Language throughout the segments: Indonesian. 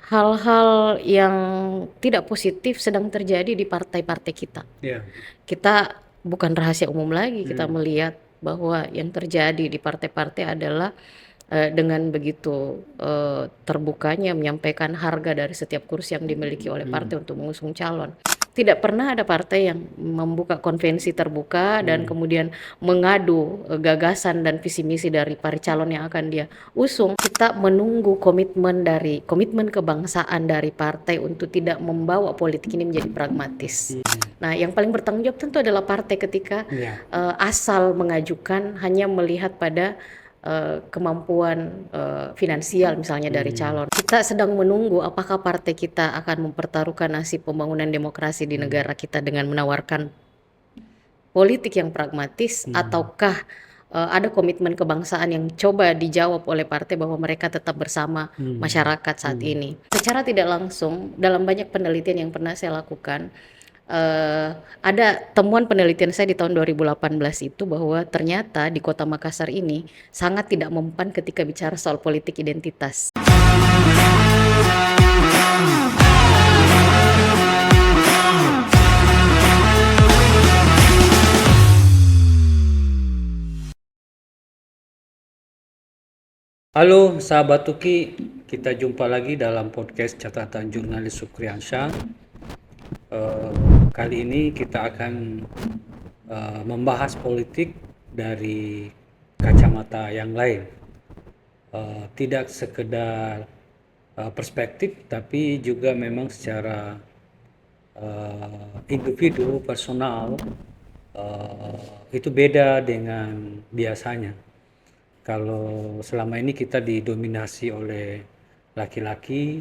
hal-hal yang tidak positif sedang terjadi di partai-partai kita. Iya. Kita bukan rahasia umum lagi, kita Hmm. melihat bahwa yang terjadi di partai-partai adalah dengan begitu terbukanya menyampaikan harga dari setiap kursi yang dimiliki oleh Hmm. partai untuk mengusung calon. Tidak pernah ada partai yang membuka konvensi terbuka dan Hmm. kemudian mengadu gagasan dan visi misi dari para calon yang akan dia usung. Kita menunggu komitmen kebangsaan dari partai untuk tidak membawa politik ini menjadi pragmatis. Nah, yang paling bertanggung jawab tentu adalah partai ketika Iya. asal mengajukan hanya melihat pada kemampuan finansial misalnya dari calon. Kita sedang menunggu apakah partai kita akan mempertaruhkan nasib pembangunan demokrasi di negara kita dengan menawarkan politik yang pragmatis ataukah ada komitmen kebangsaan yang coba dijawab oleh partai bahwa mereka tetap bersama masyarakat saat ini. Secara tidak langsung dalam banyak penelitian yang pernah saya lakukan, ada temuan penelitian saya di tahun 2018 itu bahwa ternyata di Kota Makassar ini sangat tidak mempan ketika bicara soal politik identitas. Halo sahabat Tuki, kita jumpa lagi dalam podcast catatan jurnalis Sukriansyah. Kali ini kita akan membahas politik dari kacamata yang lain. Tidak sekedar perspektif, tapi juga memang secara individu, personal, itu beda dengan biasanya. Kalau selama ini kita didominasi oleh laki-laki,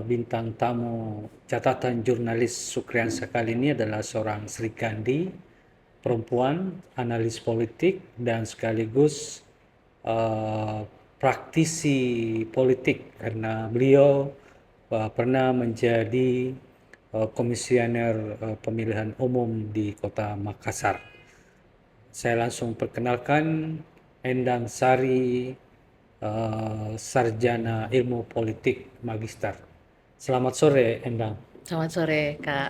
bintang tamu catatan jurnalis Sukriansyah kali ini adalah seorang Sri Kandi, perempuan, analis politik, dan sekaligus praktisi politik karena beliau pernah menjadi komisioner pemilihan umum di Kota Makassar. Saya langsung perkenalkan Endang Sari, sarjana ilmu politik magister. Selamat sore Endang. Selamat sore, Kak.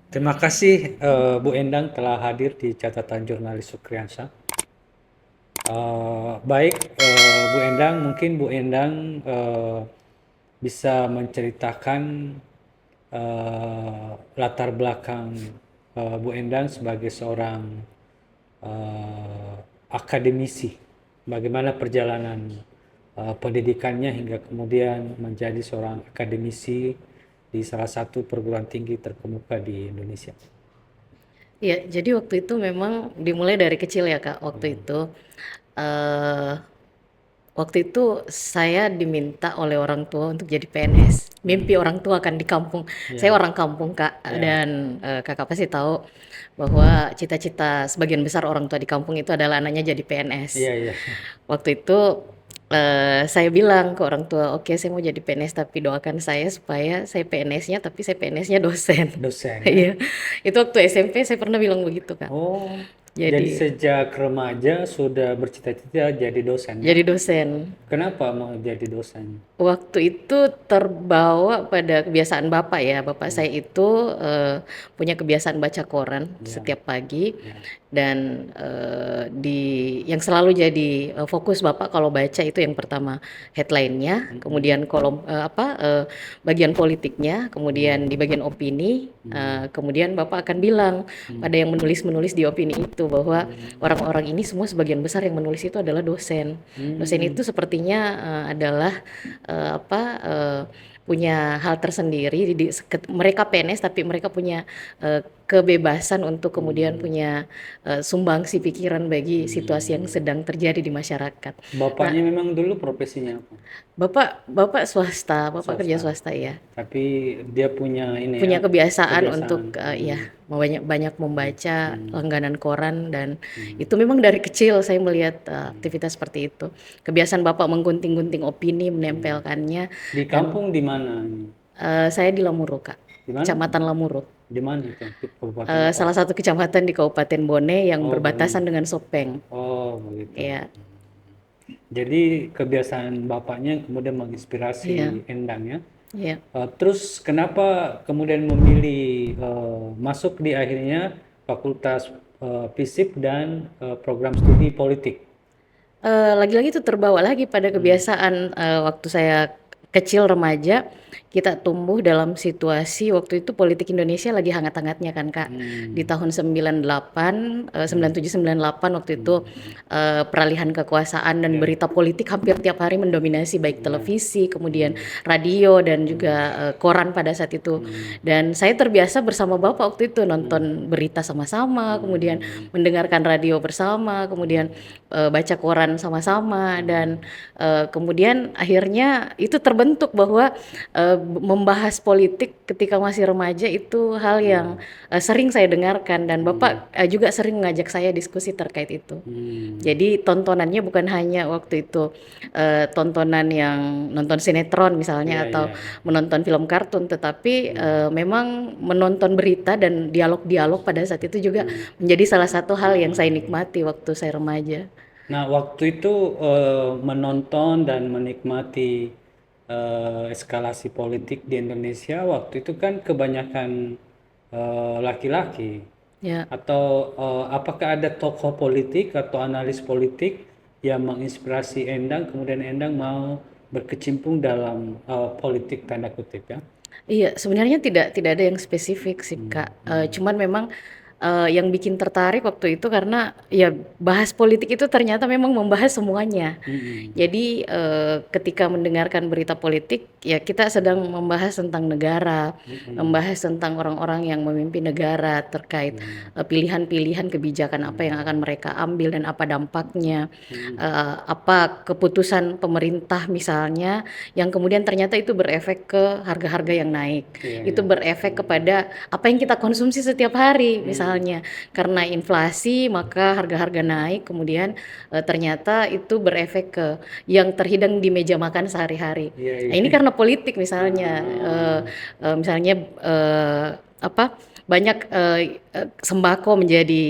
Terima kasih Bu Endang telah hadir di catatan jurnalis Sukriansyah. Baik, Bu Endang, mungkin Bu Endang bisa menceritakan latar belakang Bu Endang sebagai seorang akademisi, bagaimana perjalanan pendidikannya hingga kemudian menjadi seorang akademisi di salah satu perguruan tinggi terkemuka di Indonesia. Ya, jadi waktu itu memang dimulai dari kecil ya, Kak. Eh, Waktu itu saya diminta oleh orang tua untuk jadi PNS. Mimpi orang tua kan di kampung. Saya Ya, orang kampung, Kak, ya, dan Kakak pasti tahu bahwa cita-cita sebagian besar orang tua di kampung itu adalah anaknya jadi PNS. iya, iya. Waktu itu saya bilang ke orang tua, oke saya mau jadi PNS tapi doakan saya supaya saya PNS-nya tapi saya PNS-nya dosen. Dosen ya. Iya, itu waktu SMP saya pernah bilang begitu, Kak. Oh, jadi Jadi sejak remaja sudah bercita-cita jadi dosen ya? jadi dosen. Kenapa mau jadi dosen? Waktu itu terbawa pada kebiasaan bapak ya. Bapak saya itu punya kebiasaan baca koran Ya, setiap pagi ya. dan yang selalu jadi fokus bapak kalau baca itu yang pertama headline-nya, kemudian kolom bagian politiknya, kemudian di bagian opini, kemudian bapak akan bilang pada yang menulis-menulis di opini itu bahwa orang-orang ini semua sebagian besar yang menulis itu adalah dosen. Dosen itu sepertinya adalah punya hal tersendiri. Mereka PNS tapi mereka punya kebebasan untuk kemudian punya sumbangsi pikiran bagi situasi yang sedang terjadi di masyarakat. Nah, Bapaknya memang dulu profesinya apa? bapak swasta, bapak kerja Swasta. swasta ya. Tapi dia punya ini ya, Punya kebiasaan kebiasaan. untuk ya banyak membaca langganan koran dan itu memang dari kecil saya melihat aktivitas seperti itu. Kebiasaan bapak menggunting-gunting opini, menempelkannya Di dan kampung di mana ini? saya di Lamuru, Kak. Di mana? Kecamatan Lamuru. Di mana itu? Di kabupaten apa? Salah satu kecamatan di Kabupaten Bone yang Oh, berbatasan Bone. dengan Sopeng. Oh, begitu. Ya, Jadi kebiasaan bapaknya kemudian menginspirasi iya. Endang ya. Iya. Terus kenapa kemudian memilih masuk di akhirnya Fakultas FISIP dan program studi politik? Lagi-lagi itu terbawa lagi pada kebiasaan, waktu saya kecil remaja, kita tumbuh dalam situasi waktu itu politik Indonesia lagi hangat-hangatnya kan Kak. Di Hmm. tahun 98, 97, 98 waktu itu, peralihan kekuasaan dan Ya, berita politik hampir tiap hari mendominasi baik ya. televisi, kemudian radio dan juga, koran pada saat itu. Dan saya terbiasa bersama bapak waktu itu nonton berita sama-sama, kemudian mendengarkan radio bersama, kemudian baca koran sama-sama dan kemudian akhirnya itu terbentuk bahwa membahas politik ketika masih remaja itu hal yang sering saya dengarkan dan bapak juga sering mengajak saya diskusi terkait itu. Hmm. Jadi tontonannya bukan hanya waktu itu tontonan yang nonton sinetron misalnya Iya, iya, atau iya. menonton film kartun, tetapi memang menonton berita dan dialog-dialog pada saat itu juga menjadi salah satu hal yang saya nikmati waktu saya remaja. Nah, waktu itu menonton dan menikmati eskalasi politik di Indonesia, waktu itu kan kebanyakan laki-laki. Ya. Atau apakah ada tokoh politik atau analis politik yang menginspirasi Endang, kemudian Endang mau berkecimpung dalam politik tanda kutip ya? Iya, sebenarnya tidak ada yang spesifik sih Kak. Cuman memang yang bikin tertarik waktu itu karena ya bahas politik itu ternyata memang membahas semuanya. Hmm. Jadi ketika mendengarkan berita politik ya kita sedang membahas tentang negara, membahas tentang orang-orang yang memimpin negara terkait pilihan-pilihan kebijakan apa yang akan mereka ambil dan apa dampaknya, apa keputusan pemerintah misalnya yang kemudian ternyata itu berefek ke harga-harga yang naik. Iya, Itu iya. berefek kepada apa yang kita konsumsi setiap hari misalnya. Karena inflasi maka harga-harga naik, kemudian ternyata itu berefek ke yang terhidang di meja makan sehari-hari. Iya, Nah, iya. ini karena politik misalnya, misalnya apa banyak sembako menjadi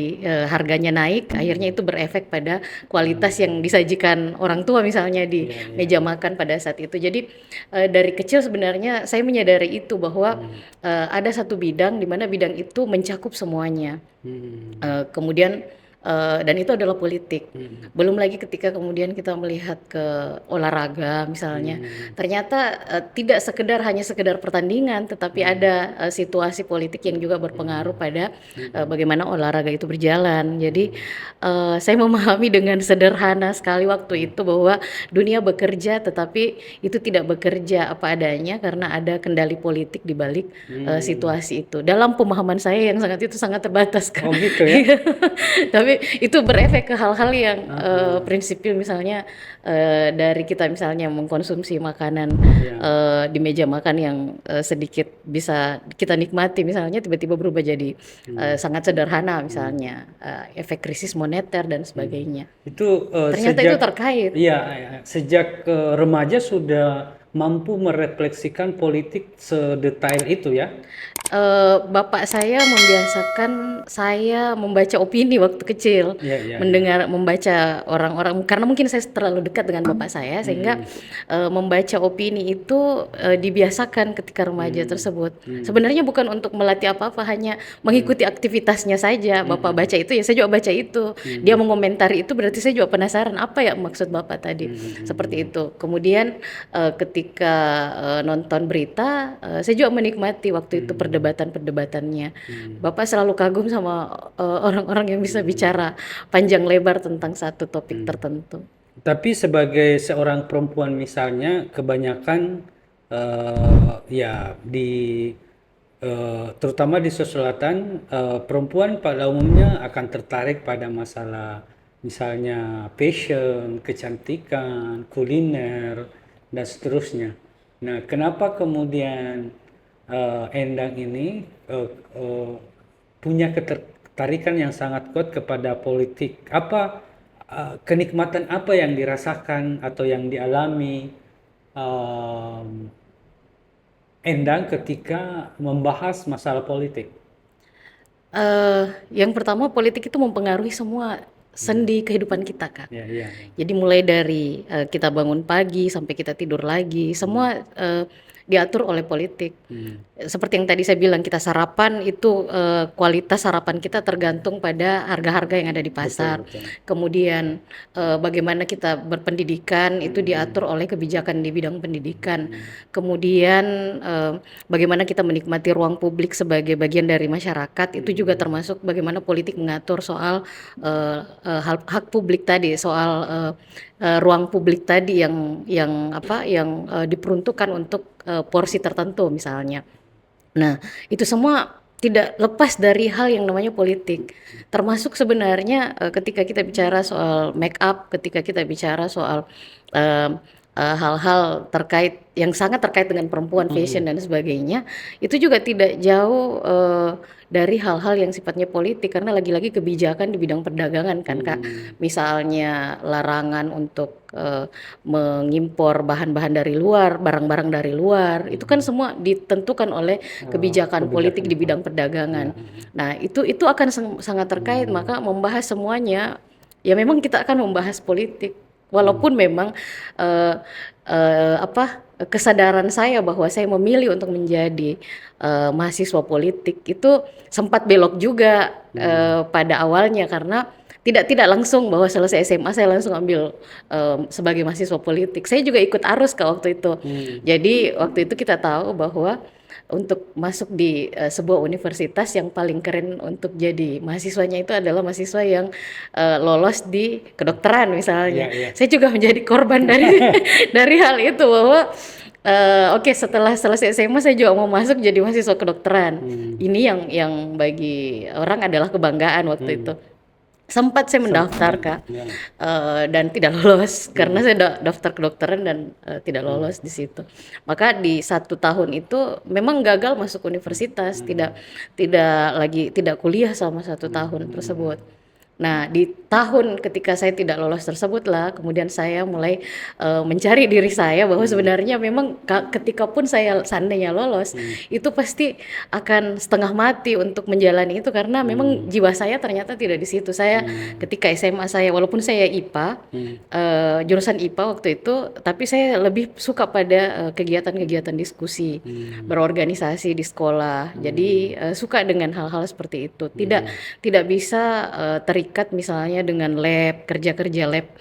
harganya naik, akhirnya itu berefek pada kualitas yang disajikan orang tua misalnya di Iya, iya. meja makan pada saat itu. Jadi dari kecil sebenarnya saya menyadari itu bahwa ada satu bidang di mana bidang itu mencakup semuanya. Hmm. Kemudian dan itu adalah politik. Hmm. Belum lagi ketika kemudian kita melihat ke olahraga misalnya, ternyata tidak hanya sekedar pertandingan, tetapi ada situasi politik yang juga berpengaruh pada bagaimana olahraga itu berjalan. Jadi saya memahami dengan sederhana sekali waktu itu bahwa dunia bekerja, tetapi itu tidak bekerja apa adanya karena ada kendali politik di balik situasi itu. Dalam pemahaman saya yang sangat terbatas Kak. Oh gitu ya? Tapi itu berefek ke hal-hal yang prinsipil misalnya dari kita misalnya mengkonsumsi makanan Iya. di meja makan yang sedikit bisa kita nikmati misalnya tiba-tiba berubah jadi sangat sederhana misalnya efek krisis moneter dan sebagainya. Itu Ternyata itu terkait. iya, sejak remaja sudah mampu merefleksikan politik sedetail itu ya? Bapak saya membiasakan saya membaca opini waktu kecil, Iya, iya, iya. membaca orang-orang karena mungkin saya terlalu dekat dengan bapak saya sehingga membaca opini itu dibiasakan ketika remaja tersebut. Sebenarnya bukan untuk melatih apa-apa, hanya mengikuti aktivitasnya saja. Bapak baca itu ya saya juga baca itu. Dia mengomentari itu berarti saya juga penasaran apa ya maksud bapak tadi. Seperti itu. Kemudian ketika nonton berita, saya juga menikmati waktu itu perdebatan-perdebatannya. Bapak selalu kagum sama orang-orang yang bisa bicara panjang lebar tentang satu topik tertentu. Tapi sebagai seorang perempuan misalnya, kebanyakan ya terutama di Sulawesi Selatan, perempuan pada umumnya akan tertarik pada masalah misalnya fashion, kecantikan, kuliner, dan seterusnya. Nah, kenapa kemudian Endang ini punya ketertarikan yang sangat kuat kepada politik? Apa kenikmatan apa yang dirasakan atau yang dialami Endang ketika membahas masalah politik? Yang pertama politik itu mempengaruhi semua sendi kehidupan kita, Kak. Ya, ya. Jadi mulai dari kita bangun pagi sampai kita tidur lagi, semua diatur oleh politik. Hmm. Seperti yang tadi saya bilang, kita sarapan itu kualitas sarapan kita tergantung pada harga-harga yang ada di pasar. Betul. Kemudian bagaimana kita berpendidikan itu diatur oleh kebijakan di bidang pendidikan. Kemudian bagaimana kita menikmati ruang publik sebagai bagian dari masyarakat itu juga termasuk bagaimana politik mengatur soal hak publik tadi, soal ruang publik tadi yang diperuntukkan untuk porsi tertentu misalnya. Nah, itu semua tidak lepas dari hal yang namanya politik. Termasuk sebenarnya ketika kita bicara soal make up, ketika kita bicara soal hal-hal terkait yang sangat terkait dengan perempuan, fashion dan sebagainya, itu juga tidak jauh dari hal-hal yang sifatnya politik, karena lagi-lagi kebijakan di bidang perdagangan kan Kak. Misalnya larangan untuk mengimpor bahan-bahan dari luar, barang-barang dari luar, itu kan semua ditentukan oleh kebijakan politik di bidang perdagangan. Nah, itu akan sangat terkait, maka membahas semuanya ya memang kita akan membahas politik. Walaupun memang kesadaran saya bahwa saya memilih untuk menjadi mahasiswa politik itu sempat belok juga pada awalnya, karena tidak langsung bahwa selesai SMA saya langsung ambil sebagai mahasiswa politik. Saya juga ikut arus ke waktu itu. Jadi waktu itu kita tahu bahwa untuk masuk di sebuah universitas yang paling keren untuk jadi mahasiswanya itu adalah mahasiswa yang lolos di kedokteran misalnya. Saya juga menjadi korban dari hal itu, bahwa oke, setelah selesai SMA saya juga mau masuk jadi mahasiswa kedokteran. Ini yang bagi orang adalah kebanggaan waktu itu. Sempat saya mendaftar Kak, dan tidak lolos karena saya daftar kedokteran dan tidak lolos di situ. Maka di 1 tahun itu memang gagal masuk universitas, tidak kuliah selama 1 tahun tersebut. Nah, di tahun ketika saya tidak lolos tersebutlah kemudian saya mulai mencari diri saya bahwa sebenarnya memang ketika pun saya seandainya lolos itu pasti akan setengah mati untuk menjalani itu, karena memang jiwa saya ternyata tidak di situ. Saya ketika SMA saya, walaupun saya IPA, jurusan IPA waktu itu, tapi saya lebih suka pada kegiatan-kegiatan diskusi, berorganisasi di sekolah. Jadi suka dengan hal-hal seperti itu. Tidak bisa terikat misalnya dengan lab, kerja-kerja lab,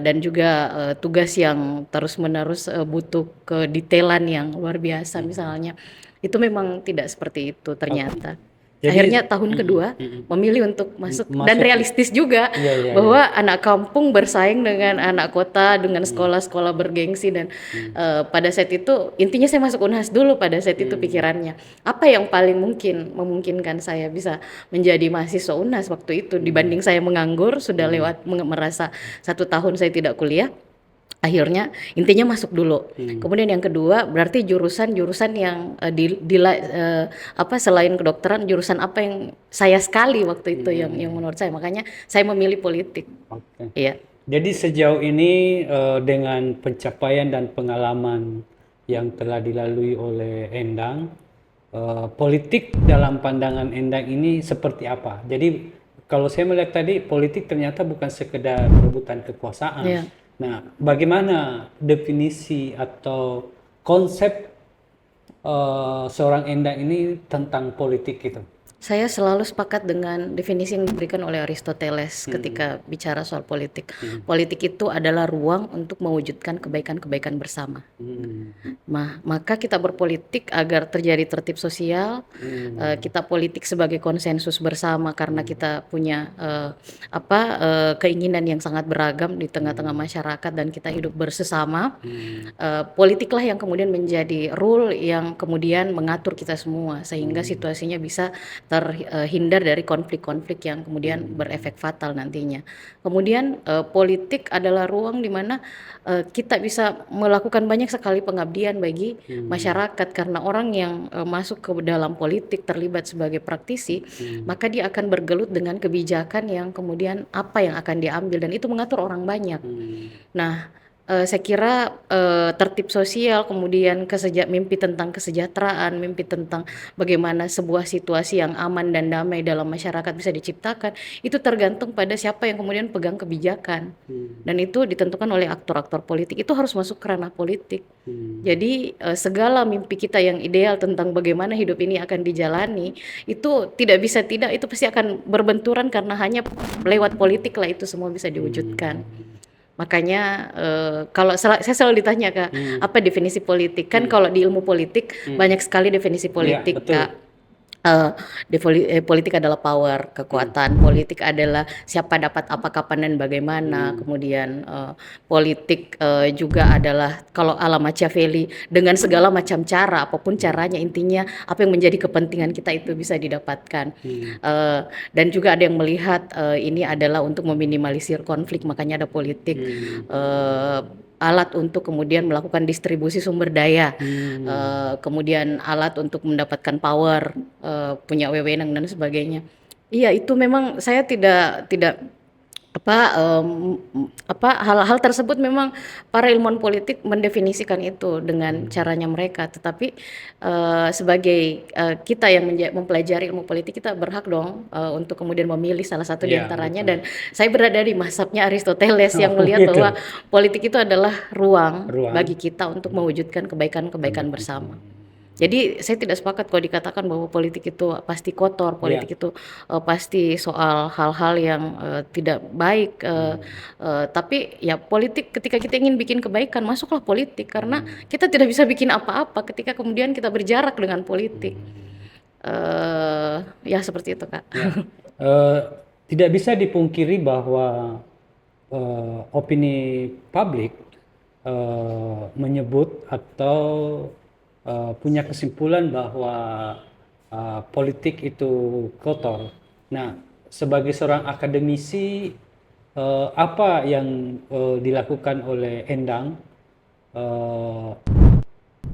dan juga tugas yang terus-menerus butuh kedetailan yang luar biasa misalnya. Itu memang tidak seperti itu ternyata. Jadi, akhirnya tahun kedua memilih untuk masuk dan realistis juga bahwa anak kampung bersaing dengan anak kota, dengan sekolah-sekolah bergengsi, dan pada saat itu intinya saya masuk Unhas dulu pada saat itu pikirannya. Apa yang paling memungkinkan saya bisa menjadi mahasiswa Unhas waktu itu dibanding saya menganggur sudah lewat merasa 1 tahun saya tidak kuliah. Akhirnya intinya masuk dulu. Kemudian yang kedua berarti jurusan yang selain kedokteran, jurusan apa yang saya sekali waktu itu yang menurut saya, makanya saya memilih politik. Iya. Jadi sejauh ini dengan pencapaian dan pengalaman yang telah dilalui oleh Endang, politik dalam pandangan Endang ini seperti apa? Jadi kalau saya melihat tadi, politik ternyata bukan sekedar rebutan kekuasaan. Yeah. Nah, bagaimana definisi atau konsep seorang Endang ini tentang politik itu? Saya selalu sepakat dengan definisi yang diberikan oleh Aristoteles ketika bicara soal politik. Politik itu adalah ruang untuk mewujudkan kebaikan-kebaikan bersama. Maka kita berpolitik agar terjadi tertib sosial, kita politik sebagai konsensus bersama karena kita punya keinginan yang sangat beragam di tengah-tengah masyarakat dan kita hidup bersama. Politiklah yang kemudian menjadi rule yang kemudian mengatur kita semua sehingga situasinya bisa terhindar dari konflik-konflik yang kemudian berefek fatal nantinya. Kemudian politik adalah ruang di mana kita bisa melakukan banyak sekali pengabdian bagi masyarakat, karena orang yang masuk ke dalam politik terlibat sebagai praktisi, maka dia akan bergelut dengan kebijakan yang kemudian apa yang akan diambil dan itu mengatur orang banyak. Nah, Saya kira tertib sosial, kemudian mimpi tentang kesejahteraan, mimpi tentang bagaimana sebuah situasi yang aman dan damai dalam masyarakat bisa diciptakan, itu tergantung pada siapa yang kemudian pegang kebijakan. Dan itu ditentukan oleh aktor-aktor politik. Itu harus masuk ke ranah politik. Jadi segala mimpi kita yang ideal tentang bagaimana hidup ini akan dijalani, itu tidak bisa tidak, itu pasti akan berbenturan karena hanya lewat politik lah itu semua bisa diwujudkan. Makanya kalau saya selalu ditanya, Kak, apa definisi politik? Kan kalau di ilmu politik banyak sekali definisi Ya, politik, betul. Kak. Politik adalah power, kekuatan. Politik adalah siapa dapat apa, kapan dan bagaimana. Kemudian politik juga adalah kalau ala Machiavelli, dengan segala macam cara, apapun caranya, intinya apa yang menjadi kepentingan kita itu bisa didapatkan. Dan juga ada yang melihat ini adalah untuk meminimalisir konflik, makanya ada politik. Alat untuk kemudian melakukan distribusi sumber daya, kemudian alat untuk mendapatkan power, punya wewenang dan sebagainya. Iya, itu memang saya tidak hal-hal tersebut memang para ilmuwan politik mendefinisikan itu dengan caranya mereka, tetapi sebagai kita yang mempelajari ilmu politik, kita berhak dong untuk kemudian memilih salah satu di Ya, antaranya. betul. Dan saya berada di mazhabnya Aristoteles yang melihat Gitu. bahwa politik itu adalah ruang Ruang. bagi kita untuk mewujudkan kebaikan-kebaikan bersama. Jadi saya tidak sepakat kalau dikatakan bahwa politik itu pasti kotor, politik itu pasti soal hal-hal yang tidak baik. Tapi ya politik, ketika kita ingin bikin kebaikan, masuklah politik, karena kita tidak bisa bikin apa-apa ketika kemudian kita berjarak dengan politik. Ya seperti itu, Kak. Ya. Tidak bisa dipungkiri bahwa opini publik menyebut atau punya kesimpulan bahwa politik itu kotor. Nah, sebagai seorang akademisi, apa yang dilakukan oleh Endang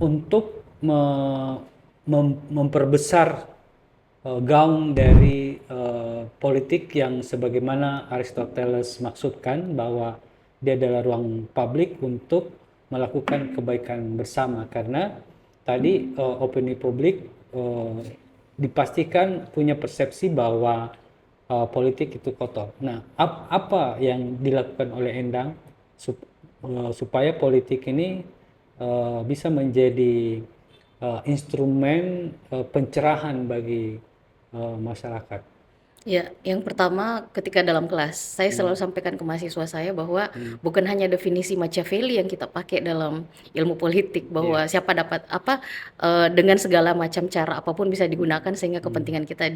untuk memperbesar gaung dari politik yang sebagaimana Aristoteles maksudkan, bahwa dia adalah ruang publik untuk melakukan kebaikan bersama, karena tadi opini publik dipastikan punya persepsi bahwa politik itu kotor. Nah, apa yang dilakukan oleh Endang supaya politik ini bisa menjadi instrumen pencerahan bagi masyarakat? Ya, yang pertama ketika dalam kelas, saya selalu sampaikan ke mahasiswa saya bahwa bukan hanya definisi Machiavelli yang kita pakai dalam ilmu politik, bahwa siapa dapat apa, dengan segala macam cara apapun bisa digunakan sehingga kepentingan kita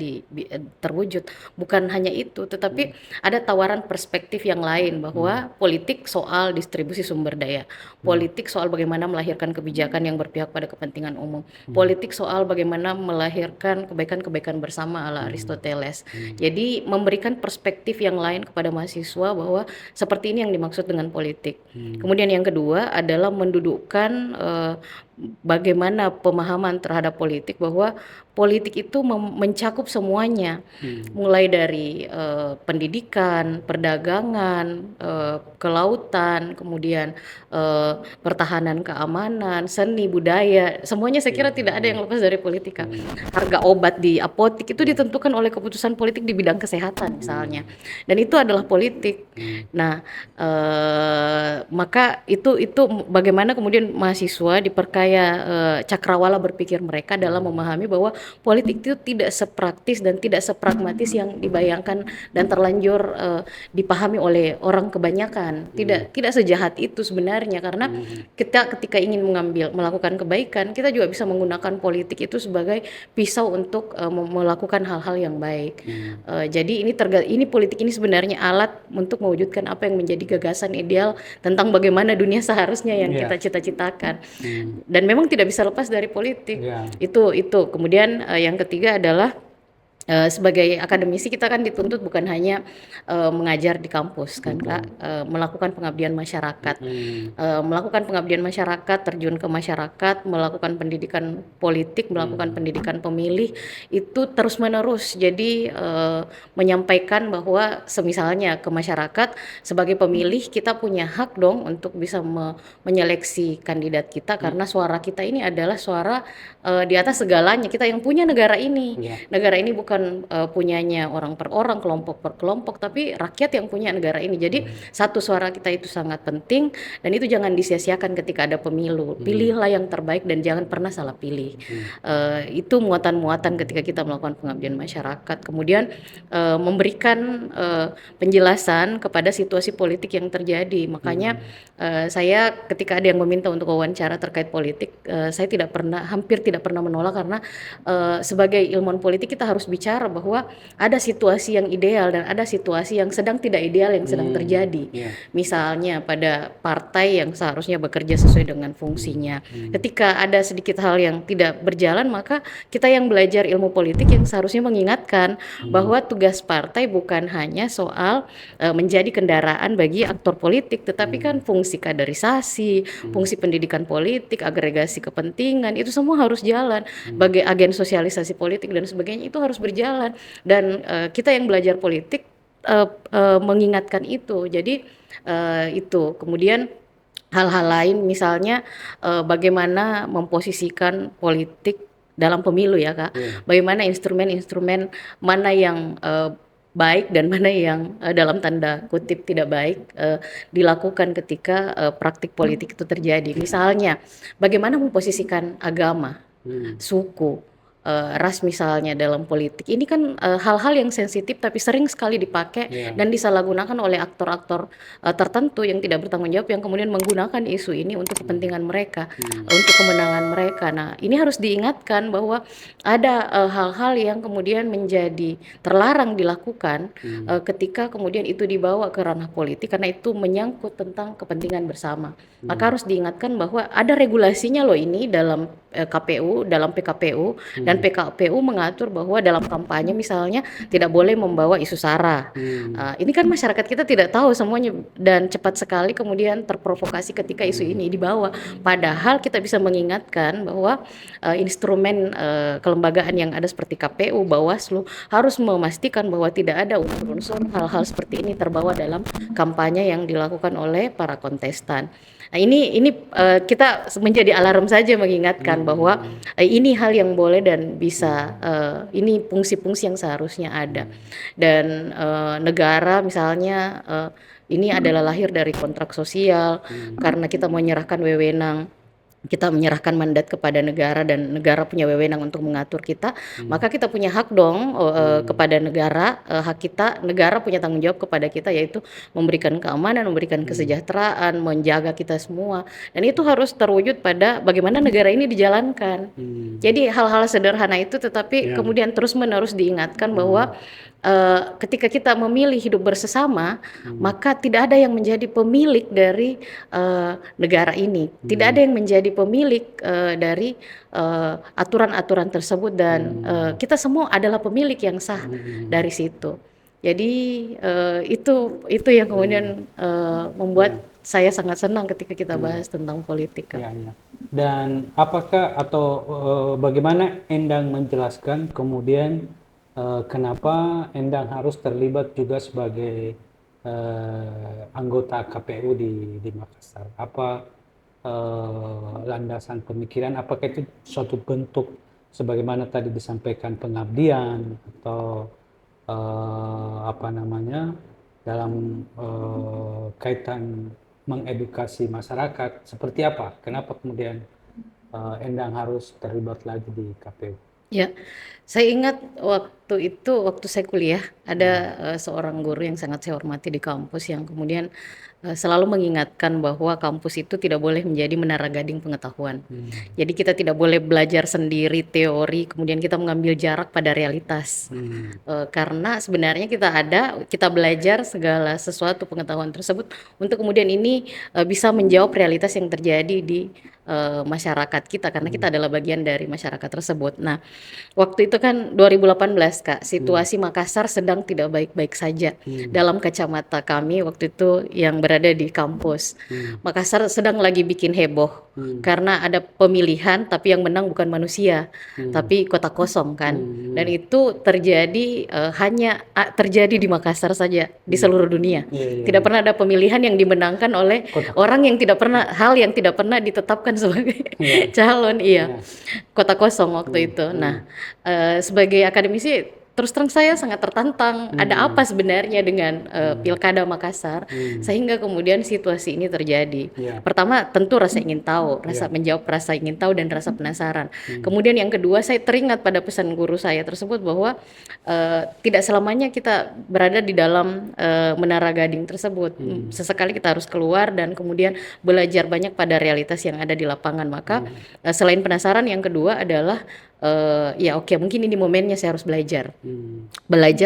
terwujud. Bukan hanya itu, tetapi ada tawaran perspektif yang lain bahwa politik soal distribusi sumber daya, politik soal bagaimana melahirkan kebijakan yang berpihak pada kepentingan umum, politik soal bagaimana melahirkan kebaikan-kebaikan bersama ala Aristoteles. Jadi memberikan perspektif yang lain kepada mahasiswa bahwa seperti ini yang dimaksud dengan politik. Kemudian yang kedua adalah mendudukkan bagaimana pemahaman terhadap politik, bahwa politik itu mencakup semuanya, mulai dari pendidikan, perdagangan, kelautan, kemudian pertahanan keamanan, seni, budaya, semuanya saya kira tidak ada yang lepas dari politik, Kak. Harga obat di apotik itu ditentukan oleh keputusan politik di bidang kesehatan misalnya, dan itu adalah politik. Nah, maka itu bagaimana kemudian mahasiswa diperkaya cakrawala berpikir mereka dalam memahami bahwa politik itu tidak sepraktis dan tidak sepragmatis yang dibayangkan dan terlanjur dipahami oleh orang kebanyakan. Tidak sejahat itu sebenarnya, karena kita ketika ingin melakukan kebaikan, kita juga bisa menggunakan politik itu sebagai pisau untuk melakukan hal-hal yang baik. Jadi ini politik ini sebenarnya alat untuk mewujudkan apa yang menjadi gagasan ideal tentang bagaimana dunia seharusnya yang kita cita-citakan. Dan memang tidak bisa lepas dari politik. Itu. Kemudian yang ketiga adalah Sebagai akademisi kita kan dituntut bukan hanya mengajar di kampus kan Kak, melakukan pengabdian masyarakat. Melakukan pengabdian masyarakat, terjun ke masyarakat, melakukan pendidikan politik, melakukan pendidikan pemilih itu terus-menerus. Jadi menyampaikan bahwa semisalnya ke masyarakat sebagai pemilih kita punya hak dong untuk bisa menyeleksi kandidat kita karena suara kita ini adalah suara di atas segalanya. Kita yang punya negara ini. Ya. Negara ini bukan punyanya orang per orang, kelompok per kelompok, tapi rakyat yang punya negara ini. Jadi satu suara kita itu sangat penting dan itu jangan disia-siakan ketika ada pemilu. Pilihlah yang terbaik dan jangan pernah salah pilih. Itu muatan-muatan ketika kita melakukan pengabdian masyarakat. Kemudian memberikan penjelasan kepada situasi politik yang terjadi. Makanya saya ketika ada yang meminta untuk wawancara terkait politik, saya hampir tidak pernah menolak karena sebagai ilmuwan politik kita harus bicara bahwa ada situasi yang ideal dan ada situasi yang sedang tidak ideal yang sedang terjadi. Misalnya pada partai yang seharusnya bekerja sesuai dengan fungsinya. Ketika ada sedikit hal yang tidak berjalan, maka kita yang belajar ilmu politik yang seharusnya mengingatkan bahwa tugas partai bukan hanya soal menjadi kendaraan bagi aktor politik, tetapi kan fungsi kaderisasi, fungsi pendidikan politik, agregasi kepentingan, itu semua harus jalan. Bagi agen sosialisasi politik dan sebagainya itu harus berjalan dan kita yang belajar politik mengingatkan itu. Jadi itu kemudian hal-hal lain misalnya bagaimana memposisikan politik dalam pemilu ya Kak. Bagaimana instrumen-instrumen mana yang baik dan mana yang dalam tanda kutip tidak baik dilakukan ketika praktik politik itu terjadi. Misalnya bagaimana memposisikan agama, suku, ras misalnya dalam politik. Ini kan hal-hal yang sensitif tapi sering sekali dipakai dan disalahgunakan oleh aktor-aktor tertentu yang tidak bertanggung jawab yang kemudian menggunakan isu ini untuk kepentingan mereka, untuk kemenangan mereka. Nah, ini harus diingatkan bahwa ada hal-hal yang kemudian menjadi terlarang dilakukan ketika kemudian itu dibawa ke ranah politik karena itu menyangkut tentang kepentingan bersama. Maka harus diingatkan bahwa ada regulasinya loh ini dalam KPU, dalam PKPU dan PKPU mengatur bahwa dalam kampanye misalnya tidak boleh membawa isu sara. Ini kan masyarakat kita tidak tahu semuanya dan cepat sekali kemudian terprovokasi ketika isu ini dibawa. Padahal kita bisa mengingatkan bahwa instrumen kelembagaan yang ada seperti KPU, Bawaslu harus memastikan bahwa tidak ada unsur-unsur hal-hal seperti ini terbawa dalam kampanye yang dilakukan oleh para kontestan. Nah, ini kita menjadi alarm saja mengingatkan bahwa ini hal yang boleh dan bisa ini fungsi-fungsi yang seharusnya ada. Dan negara misalnya ini adalah lahir dari kontrak sosial karena kita menyerahkan wewenang, kita menyerahkan mandat kepada negara dan negara punya wewenang untuk mengatur kita, maka kita punya hak dong kepada negara, hak kita, negara punya tanggung jawab kepada kita yaitu memberikan keamanan, memberikan kesejahteraan, menjaga kita semua dan itu harus terwujud pada bagaimana negara ini dijalankan. Jadi hal-hal sederhana itu tetapi kemudian terus-menerus diingatkan bahwa ketika kita memilih hidup bersesama, maka tidak ada yang menjadi pemilik dari negara ini, tidak ada yang menjadi pemilik dari aturan-aturan tersebut dan kita semua adalah pemilik yang sah dari situ. Jadi itu yang kemudian membuat saya sangat senang ketika kita bahas tentang politik. Ya. Dan apakah atau bagaimana Endang menjelaskan kemudian kenapa Endang harus terlibat juga sebagai anggota KPU di Makassar? Apa landasan pemikiran? Apakah itu suatu bentuk sebagaimana tadi disampaikan pengabdian atau dalam kaitan mengedukasi masyarakat? Seperti apa? Kenapa kemudian Endang harus terlibat lagi di KPU? Ya, saya ingat waktu saya kuliah ada seorang guru yang sangat saya hormati di kampus yang kemudian selalu mengingatkan bahwa kampus itu tidak boleh menjadi menara gading pengetahuan. Hmm. Jadi kita tidak boleh belajar sendiri teori, kemudian kita mengambil jarak pada realitas. Hmm. Karena sebenarnya kita belajar segala sesuatu pengetahuan tersebut untuk kemudian ini bisa menjawab realitas yang terjadi di masyarakat kita, karena kita adalah bagian dari masyarakat tersebut. Nah, waktu itu kan 2018 Kak, situasi Makassar sedang tidak baik-baik saja dalam kacamata kami waktu itu yang berada di kampus. Makassar sedang lagi bikin heboh karena ada pemilihan tapi yang menang bukan manusia, tapi kota kosong kan. Dan itu terjadi hanya terjadi di Makassar saja, di seluruh dunia. Iya, Tidak pernah ada pemilihan yang dimenangkan oleh Kota. orang yang tidak pernah yang tidak pernah ditetapkan sebagai Iya. calon, iya. Iya. Kota kosong waktu itu. Nah, sebagai akademisi terus terang saya sangat tertantang. Ada apa sebenarnya dengan Pilkada Makassar sehingga kemudian situasi ini terjadi? Iya. Pertama, tentu rasa ingin tahu, menjawab rasa ingin tahu dan rasa penasaran. Kemudian yang kedua, saya teringat pada pesan guru saya tersebut bahwa tidak selamanya kita berada di dalam menara gading tersebut. Sesekali kita harus keluar dan kemudian belajar banyak pada realitas yang ada di lapangan. Maka selain penasaran, yang kedua adalah ya oke, mungkin ini momennya saya harus belajar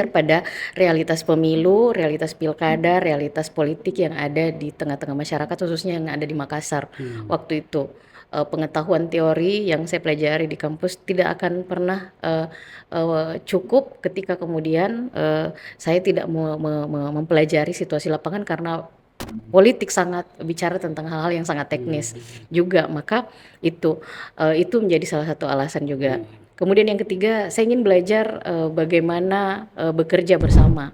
pada realitas pemilu, realitas pilkada, realitas politik yang ada di tengah-tengah masyarakat, khususnya yang ada di Makassar waktu itu. Pengetahuan teori yang saya pelajari di kampus tidak akan pernah cukup ketika kemudian saya tidak mempelajari situasi lapangan, karena politik sangat bicara tentang hal-hal yang sangat teknis juga. Maka itu menjadi salah satu alasan juga. Kemudian yang ketiga, saya ingin belajar bagaimana bekerja bersama.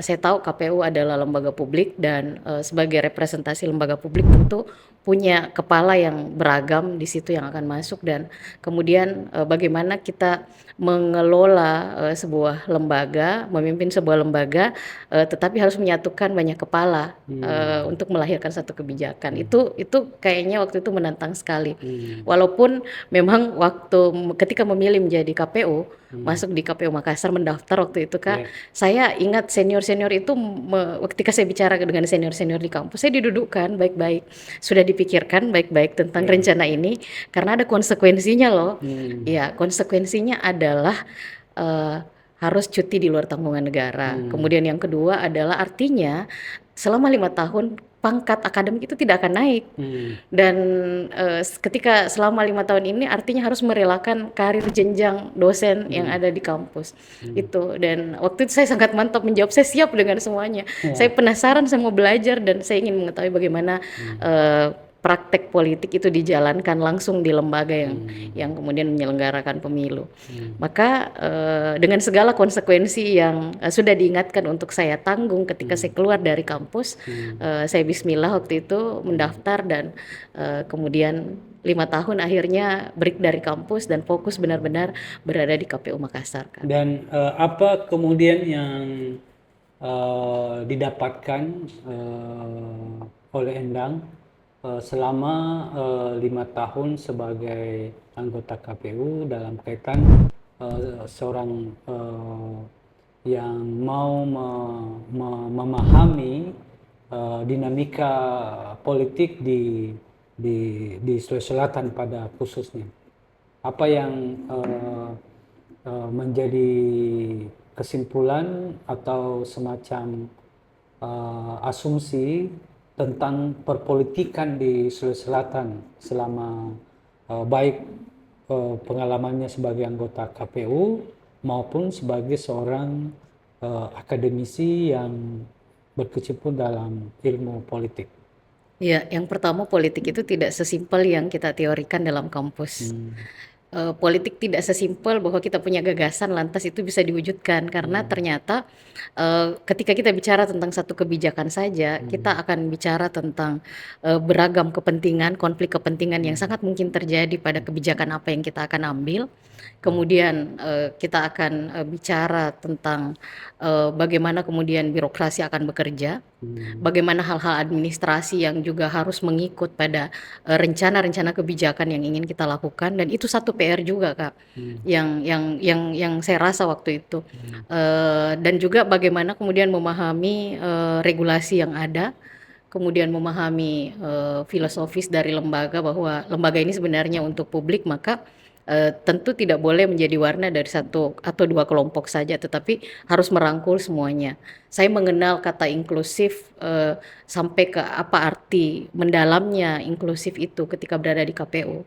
Saya tahu KPU adalah lembaga publik dan sebagai representasi lembaga publik tentu punya kepala yang beragam di situ yang akan masuk, dan kemudian bagaimana kita mengelola sebuah lembaga, memimpin sebuah lembaga, tetapi harus menyatukan banyak kepala untuk melahirkan satu kebijakan. Itu kayaknya waktu itu menantang sekali. Walaupun memang ketika memilih menjadi KPU, masuk di KPU Makassar, mendaftar waktu itu Kak, saya ingat senior-senior itu ketika saya bicara dengan senior-senior di kampus, saya didudukkan baik-baik, sudah dipikirkan baik-baik tentang rencana ini karena ada konsekuensinya loh. Ya, konsekuensinya adalah harus cuti di luar tanggungan negara. Kemudian yang kedua adalah artinya selama 5 tahun pangkat akademik itu tidak akan naik. Dan ketika selama 5 tahun ini artinya harus merelakan karir jenjang dosen yang ada di kampus. Itu, dan waktu itu saya sangat mantap menjawab, saya siap dengan semuanya. Saya penasaran, saya mau belajar, dan saya ingin mengetahui bagaimana praktek politik itu dijalankan langsung di lembaga yang kemudian menyelenggarakan pemilu. Maka dengan segala konsekuensi yang sudah diingatkan untuk saya tanggung ketika saya keluar dari kampus, saya bismillah waktu itu mendaftar, dan kemudian 5 tahun akhirnya break dari kampus dan fokus benar-benar berada di KPU Makassar. Dan apa kemudian yang didapatkan oleh Endang selama 5 tahun sebagai anggota KPU dalam kaitan seorang yang mau memahami dinamika politik di Sulawesi Selatan pada khususnya. Apa yang menjadi kesimpulan atau semacam asumsi tentang perpolitikan di Sulawesi Selatan selama baik pengalamannya sebagai anggota KPU maupun sebagai seorang akademisi yang berkecimpung dalam ilmu politik. Ya, yang pertama, politik itu tidak sesimpel yang kita teorikan dalam kampus. Politik tidak sesimpel bahwa kita punya gagasan lantas itu bisa diwujudkan, karena ternyata ketika kita bicara tentang satu kebijakan saja, kita akan bicara tentang beragam kepentingan, konflik kepentingan yang sangat mungkin terjadi pada kebijakan apa yang kita akan ambil. Kemudian kita akan bicara tentang bagaimana kemudian birokrasi akan bekerja. Bagaimana hal-hal administrasi yang juga harus mengikut pada rencana-rencana kebijakan yang ingin kita lakukan, dan itu satu PR juga Kak, yang saya rasa waktu itu. Dan juga bagaimana kemudian memahami regulasi yang ada, kemudian memahami filosofis dari lembaga bahwa lembaga ini sebenarnya untuk publik, maka tentu tidak boleh menjadi warna dari satu atau dua kelompok saja, tetapi harus merangkul semuanya. Saya mengenal kata inklusif sampai ke apa arti mendalamnya inklusif itu ketika berada di KPU.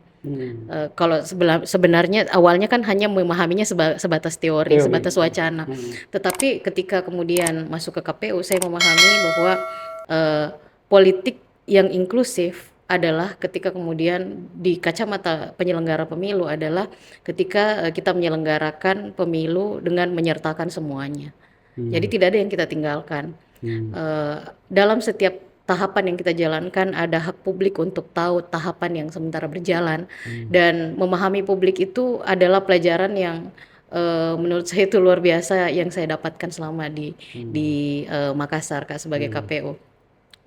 Kalau sebenarnya awalnya kan hanya memahaminya sebatas teori, sebatas wacana. Tetapi ketika kemudian masuk ke KPU, saya memahami bahwa eh, politik yang inklusif adalah ketika kemudian di kacamata penyelenggara pemilu adalah ketika kita menyelenggarakan pemilu dengan menyertakan semuanya. Jadi tidak ada yang kita tinggalkan. Dalam setiap tahapan yang kita jalankan ada hak publik untuk tahu tahapan yang sementara berjalan, dan memahami publik itu adalah pelajaran yang menurut saya itu luar biasa yang saya dapatkan selama di Makassar Kak, sebagai KPU.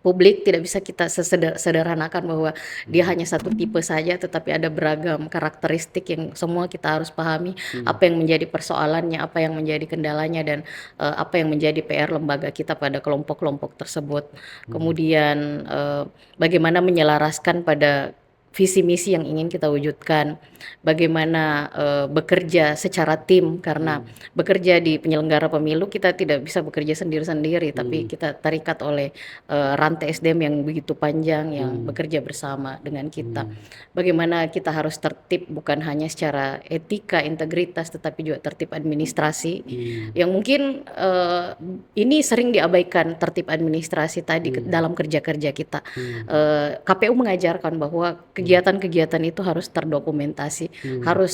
Publik tidak bisa kita sederhanakan bahwa dia hanya satu tipe saja, tetapi ada beragam karakteristik yang semua kita harus pahami apa yang menjadi persoalannya, apa yang menjadi kendalanya, dan apa yang menjadi PR lembaga kita pada kelompok-kelompok tersebut. Kemudian bagaimana menyelaraskan pada visi misi yang ingin kita wujudkan, bagaimana bekerja secara tim, karena bekerja di penyelenggara pemilu kita tidak bisa bekerja sendiri-sendiri, tapi kita terikat oleh rantai SDM yang begitu panjang yang bekerja bersama dengan kita. Bagaimana kita harus tertib bukan hanya secara etika, integritas, tetapi juga tertib administrasi, yang mungkin ini sering diabaikan, tertib administrasi tadi dalam kerja-kerja kita. KPU mengajarkan bahwa kegiatan-kegiatan itu harus terdokumentasi, harus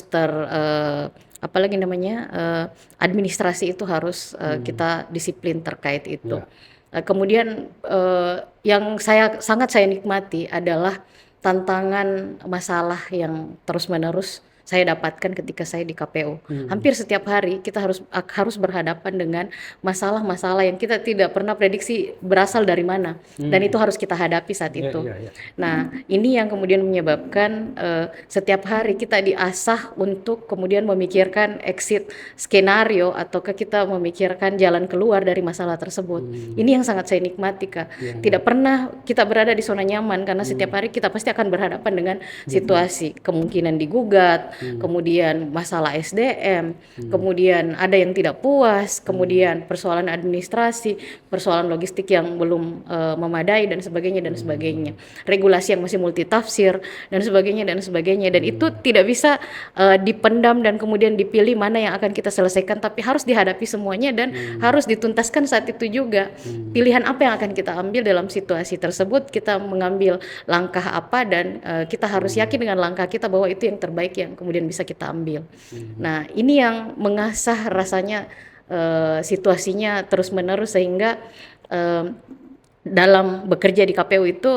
apalagi namanya administrasi itu harus kita disiplin terkait itu. Kemudian yang sangat saya nikmati adalah tantangan masalah yang terus-menerus saya dapatkan ketika saya di KPU. Hampir setiap hari kita harus berhadapan dengan masalah-masalah yang kita tidak pernah prediksi berasal dari mana, dan itu harus kita hadapi saat itu. Nah, ini yang kemudian menyebabkan setiap hari kita diasah untuk kemudian memikirkan exit skenario, ataukah kita memikirkan jalan keluar dari masalah tersebut. Ini yang sangat saya nikmati Kak. Tidak pernah kita berada di zona nyaman, karena setiap hari kita pasti akan berhadapan dengan situasi kemungkinan digugat, kemudian masalah SDM, kemudian ada yang tidak puas, kemudian persoalan administrasi, persoalan logistik yang belum memadai, dan sebagainya dan sebagainya. Regulasi yang masih multitafsir dan sebagainya dan sebagainya. Dan itu tidak bisa dipendam dan kemudian dipilih mana yang akan kita selesaikan, tapi harus dihadapi semuanya dan harus dituntaskan saat itu juga. Pilihan apa yang akan kita ambil dalam situasi tersebut, kita mengambil langkah apa, dan kita harus yakin dengan langkah kita bahwa itu yang terbaik yang kemudian bisa kita ambil. Nah, ini yang mengasah rasanya situasinya terus-menerus, sehingga dalam bekerja di KPU itu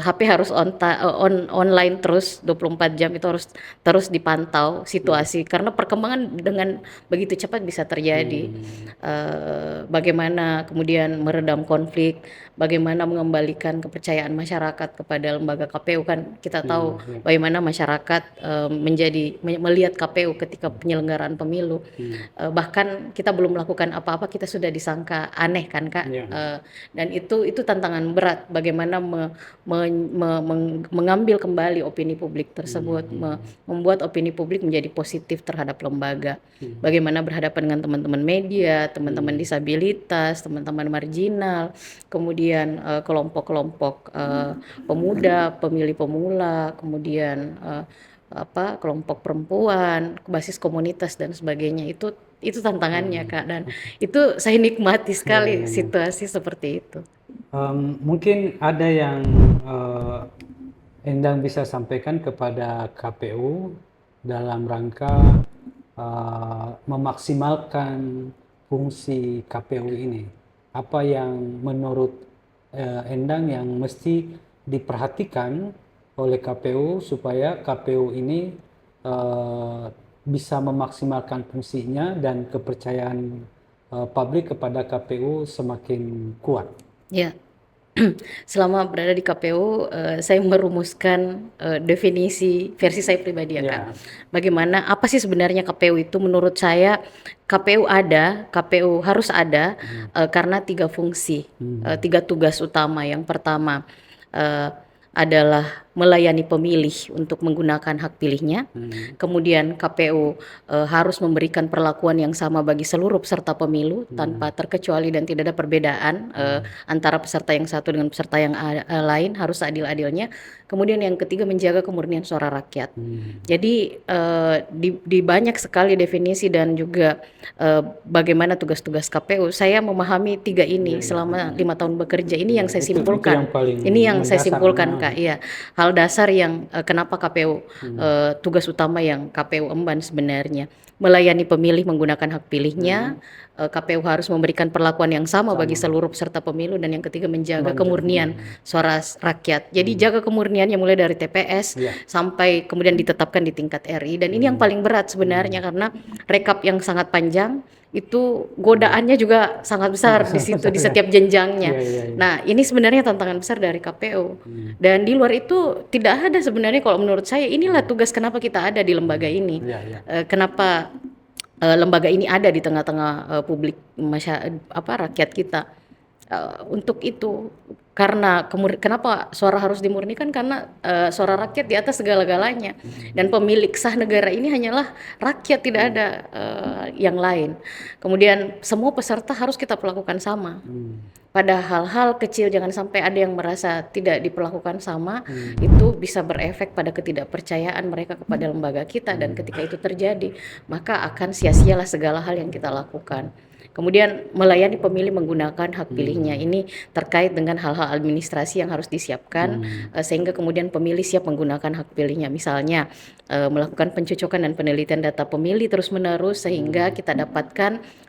HP harus online terus 24 jam, itu harus terus dipantau situasi, karena perkembangan dengan begitu cepat bisa terjadi. Bagaimana kemudian meredam konflik, bagaimana mengembalikan kepercayaan masyarakat kepada lembaga KPU, kan kita tahu bagaimana masyarakat melihat KPU ketika penyelenggaraan pemilu. Bahkan kita belum melakukan apa-apa kita sudah disangka aneh kan Kak. Dan itu tantangan berat, bagaimana mengambil kembali opini publik tersebut, membuat opini publik menjadi positif terhadap lembaga. Bagaimana berhadapan dengan teman-teman media, teman-teman disabilitas, teman-teman marginal, kemudian kelompok-kelompok pemuda, pemilih pemula, kemudian kelompok perempuan, basis komunitas dan sebagainya. Itu tantangannya Kak, dan itu saya nikmati sekali situasi seperti itu. Mungkin ada yang Endang bisa sampaikan kepada KPU dalam rangka memaksimalkan fungsi KPU ini. Apa yang menurut Endang yang mesti diperhatikan oleh KPU supaya KPU ini bisa memaksimalkan fungsinya dan kepercayaan publik kepada KPU semakin kuat? Ya, selama berada di KPU, saya merumuskan definisi versi saya pribadi ya Kak. Ya. Bagaimana, apa sih sebenarnya KPU itu? Menurut saya, KPU harus ada karena tiga fungsi, tiga tugas utama. Yang pertama eh, adalah melayani pemilih untuk menggunakan hak pilihnya. Kemudian KPU harus memberikan perlakuan yang sama bagi seluruh peserta pemilu tanpa terkecuali dan tidak ada perbedaan antara peserta yang satu dengan peserta yang lain, harus adil-adilnya. Kemudian yang ketiga, menjaga kemurnian suara rakyat. Jadi di banyak sekali definisi dan juga bagaimana tugas-tugas KPU, saya memahami tiga ini selama 5 tahun bekerja. Ini yang saya Itu simpulkan. yang paling Ini yang saya mendasar. simpulkan Kak. Iya, hal dasar yang kenapa KPU, tugas utama yang KPU emban sebenarnya melayani pemilih menggunakan hak pilihnya. KPU harus memberikan perlakuan yang sama bagi seluruh peserta pemilu, dan yang ketiga menjaga kemurnian suara rakyat. Jadi jaga kemurniannya mulai dari TPS sampai kemudian ditetapkan di tingkat RI, dan ini yang paling berat sebenarnya karena rekap yang sangat panjang itu godaannya juga sangat besar di situ di setiap jenjangnya. Nah, ini sebenarnya tantangan besar dari KPU. Dan di luar itu tidak ada sebenarnya, kalau menurut saya inilah tugas kenapa kita ada di lembaga ini. Kenapa lembaga ini ada di tengah-tengah publik rakyat kita. Untuk itu, karena kenapa suara harus dimurnikan, karena suara rakyat di atas segala-galanya, dan pemilik sah negara ini hanyalah rakyat, tidak ada yang lain. Kemudian semua peserta harus kita perlakukan sama. Pada hal-hal kecil jangan sampai ada yang merasa tidak diperlakukan sama. Itu bisa berefek pada ketidakpercayaan mereka kepada lembaga kita, dan ketika itu terjadi maka akan sia-sialah segala hal yang kita lakukan. Kemudian melayani pemilih menggunakan hak pilihnya, ini terkait dengan hal-hal administrasi yang harus disiapkan sehingga kemudian pemilih siap menggunakan hak pilihnya. Misalnya melakukan pencocokan dan penelitian data pemilih terus-menerus sehingga kita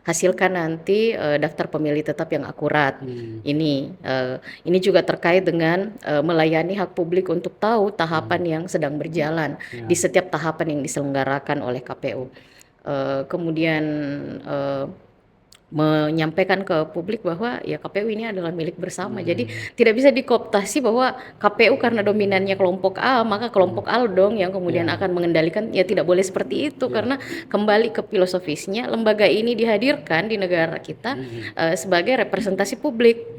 hasilkan nanti daftar pemilih tetap yang akurat. Ini juga terkait dengan melayani hak publik untuk tahu tahapan yang sedang berjalan di setiap tahapan yang diselenggarakan oleh KPU. Kemudian menyampaikan ke publik bahwa ya KPU ini adalah milik bersama. Jadi tidak bisa dikooptasi bahwa KPU karena dominannya kelompok A, maka kelompok A dong yang kemudian akan mengendalikan. Ya tidak boleh seperti itu, karena kembali ke filosofisnya, lembaga ini dihadirkan di negara kita sebagai representasi publik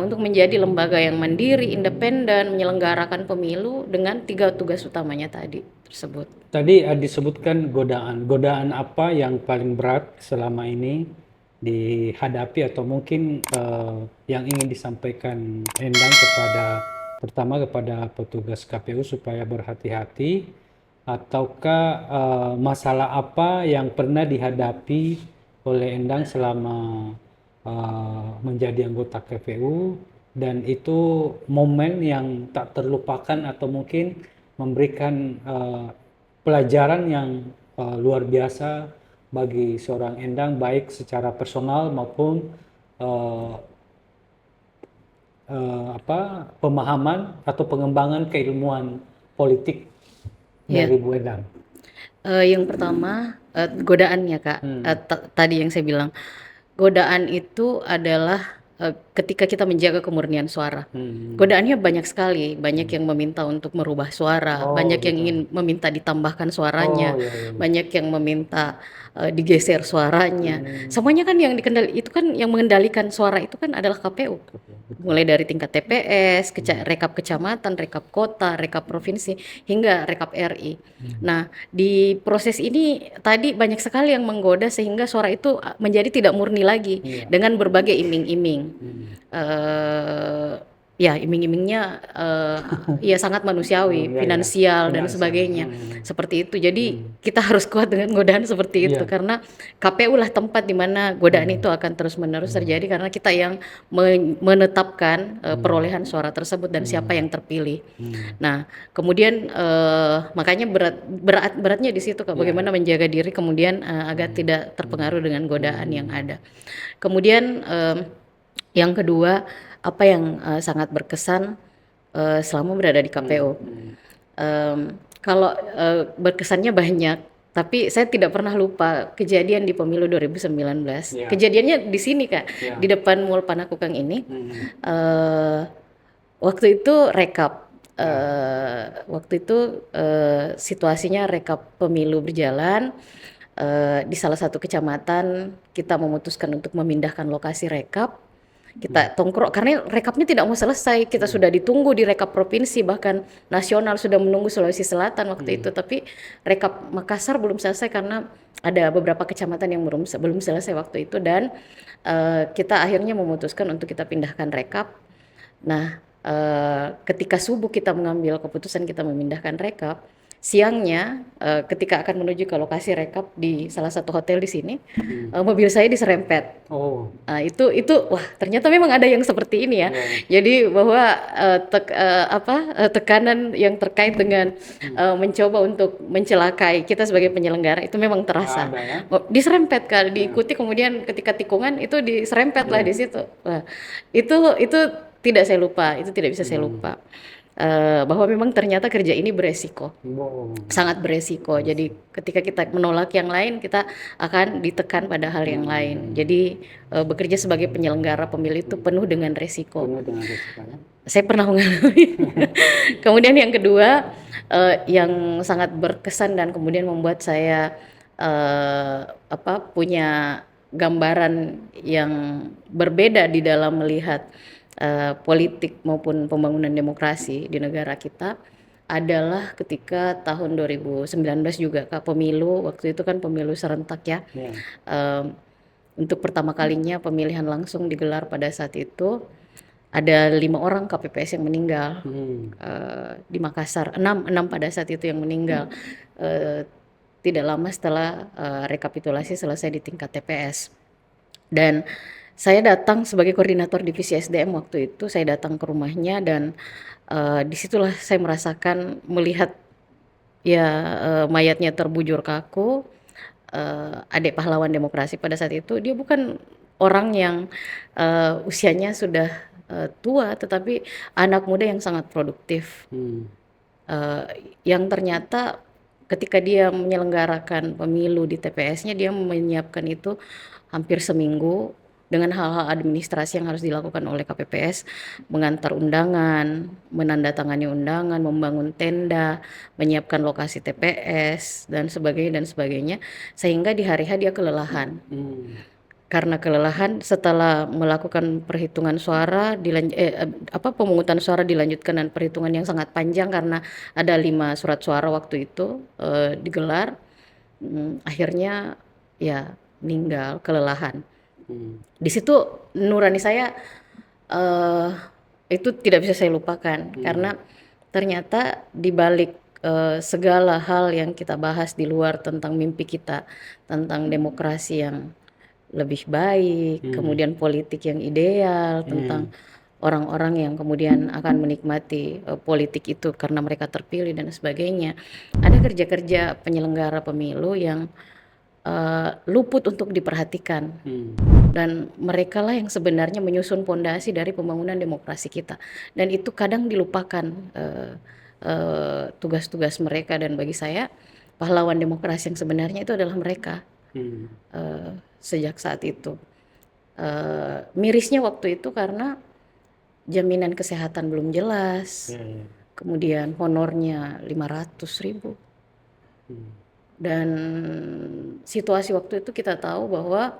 untuk menjadi lembaga yang mandiri, independen, menyelenggarakan pemilu dengan tiga tugas utamanya tadi tersebut. Tadi disebutkan godaan. Godaan apa yang paling berat selama ini dihadapi, atau mungkin yang ingin disampaikan Endang pertama kepada petugas KPU supaya berhati-hati, ataukah masalah apa yang pernah dihadapi oleh Endang selama menjadi anggota KPU, dan itu momen yang tak terlupakan atau mungkin memberikan pelajaran yang luar biasa bagi seorang Endang, baik secara personal maupun pemahaman atau pengembangan keilmuan politik dari Bu Endang. Yang pertama godaannya Kak. Tadi yang saya bilang, godaan itu adalah ketika kita menjaga kemurnian suara. Godaannya banyak sekali, banyak yang meminta untuk merubah suara, banyak yang ingin meminta ditambahkan suaranya, banyak yang meminta digeser suaranya. Semuanya kan yang yang mengendalikan suara itu kan adalah KPU. Mulai dari tingkat TPS, rekap kecamatan, rekap kota, rekap provinsi, hingga rekap RI. Nah, di proses ini tadi banyak sekali yang menggoda sehingga suara itu menjadi tidak murni lagi dengan berbagai iming-iming. Iming-imingnya ya sangat manusiawi, finansial dan sebagainya, seperti itu. Jadi kita harus kuat dengan godaan seperti itu, karena KPU lah tempat di mana godaan itu akan terus-menerus terjadi, karena kita yang menetapkan perolehan suara tersebut dan siapa yang terpilih. Nah, kemudian makanya beratnya di situ Kak, bagaimana menjaga diri kemudian agar tidak terpengaruh dengan godaan yang ada. Kemudian yang kedua, apa yang sangat berkesan selama berada di KPU. Kalau berkesannya banyak, Tapi saya tidak pernah lupa kejadian di pemilu 2019. Ya. Kejadiannya di sini Kak, Ya. di depan Mall Panakukang ini. Hmm. eh Waktu itu rekap. Waktu itu situasinya rekap pemilu berjalan. Di salah satu kecamatan kita memutuskan untuk memindahkan lokasi rekap. Kita tongkrong karena rekapnya tidak mau selesai. Kita sudah ditunggu di rekap provinsi, bahkan nasional sudah menunggu Sulawesi Selatan waktu itu. Tapi rekap Makassar belum selesai karena ada beberapa kecamatan yang belum selesai waktu itu, dan kita akhirnya memutuskan untuk kita pindahkan rekap. Nah, ketika subuh kita mengambil keputusan kita memindahkan rekap, siangnya ketika akan menuju ke lokasi rekap di salah satu hotel di sini, mobil saya diserempet. Oh. Itu wah, ternyata memang ada yang seperti ini ya. Jadi bahwa tekanan yang terkait dengan mencoba untuk mencelakai kita sebagai penyelenggara itu memang terasa. Ada ya? Diserempet kan, diikuti, kemudian ketika tikungan itu diserempet lah di situ. Wah, itu tidak saya lupa, itu tidak bisa saya lupa. Bahwa memang ternyata kerja ini beresiko, sangat beresiko. Jadi ketika kita menolak yang lain, kita akan ditekan pada hal yang lain. Jadi bekerja sebagai penyelenggara pemilu itu penuh dengan resiko. Penuh dengan resiko ya? Saya pernah mengalami. Kemudian yang kedua, yang sangat berkesan dan kemudian membuat saya punya gambaran yang berbeda di dalam melihat politik maupun pembangunan demokrasi di negara kita adalah ketika tahun 2019 juga Kak, pemilu waktu itu kan pemilu serentak ya. Untuk pertama kalinya pemilihan langsung digelar pada saat itu, ada 5 orang KPPS yang meninggal di Makassar, 6 pada saat itu yang meninggal. Tidak lama setelah rekapitulasi selesai di tingkat TPS. Dan saya datang sebagai koordinator divisi SDM waktu itu, saya datang ke rumahnya, dan disitulah saya merasakan melihat ya mayatnya terbujur kaku. Adik pahlawan demokrasi pada saat itu, dia bukan orang yang usianya sudah tua, tetapi anak muda yang sangat produktif. Yang ternyata ketika dia menyelenggarakan pemilu di TPS-nya, dia menyiapkan itu hampir seminggu dengan hal-hal administrasi yang harus dilakukan oleh KPPS, mengantar undangan, menandatangani undangan, membangun tenda, menyiapkan lokasi TPS dan sebagainya, sehingga di hari H dia kelelahan. Karena kelelahan, setelah melakukan perhitungan suara, pemungutan suara dilanjutkan dengan perhitungan yang sangat panjang karena ada 5 surat suara waktu itu digelar, akhirnya ya meninggal kelelahan. Di situ nurani saya itu tidak bisa saya lupakan, karena ternyata di balik segala hal yang kita bahas di luar tentang mimpi kita tentang demokrasi yang lebih baik, kemudian politik yang ideal, tentang orang-orang yang kemudian akan menikmati politik itu karena mereka terpilih dan sebagainya, ada kerja-kerja penyelenggara pemilu yang luput untuk diperhatikan. Dan mereka lah yang sebenarnya menyusun pondasi dari pembangunan demokrasi kita, dan itu kadang dilupakan tugas-tugas mereka. Dan bagi saya pahlawan demokrasi yang sebenarnya itu adalah mereka. Sejak saat itu mirisnya waktu itu karena jaminan kesehatan belum jelas, kemudian honornya 500.000, dan situasi waktu itu kita tahu bahwa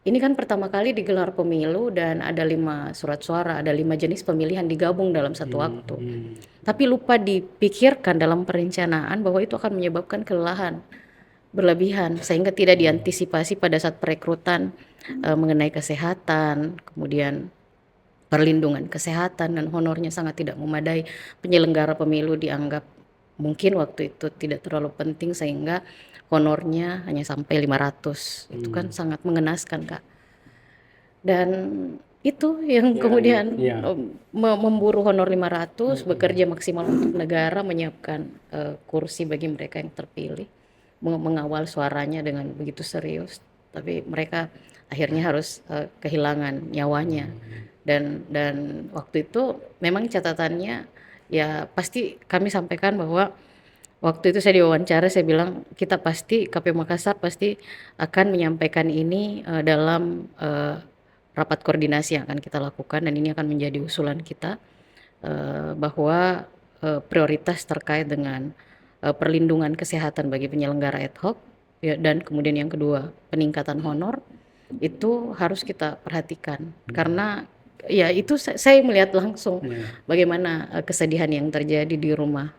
ini kan pertama kali digelar pemilu dan ada 5 surat suara, ada 5 jenis pemilihan digabung dalam satu waktu. Tapi lupa dipikirkan dalam perencanaan bahwa itu akan menyebabkan kelelahan berlebihan, sehingga tidak diantisipasi pada saat perekrutan mengenai kesehatan, kemudian perlindungan kesehatan, dan honornya sangat tidak memadai. Penyelenggara pemilu dianggap mungkin waktu itu tidak terlalu penting sehingga honornya hanya sampai 500. Itu kan sangat mengenaskan Kak. Dan itu yang kemudian memburu honor 500, bekerja maksimal untuk negara, menyiapkan kursi bagi mereka yang terpilih, mengawal suaranya dengan begitu serius, tapi mereka akhirnya harus kehilangan nyawanya. Dan waktu itu memang catatannya ya pasti kami sampaikan bahwa Waktu itu saya diwawancara, saya bilang kita pasti KPU Makassar pasti akan menyampaikan ini dalam rapat koordinasi yang akan kita lakukan, dan ini akan menjadi usulan kita bahwa prioritas terkait dengan perlindungan kesehatan bagi penyelenggara ad hoc, ya, dan kemudian yang kedua peningkatan honor itu harus kita perhatikan, karena ya itu saya melihat langsung Ya. bagaimana kesedihan yang terjadi di rumah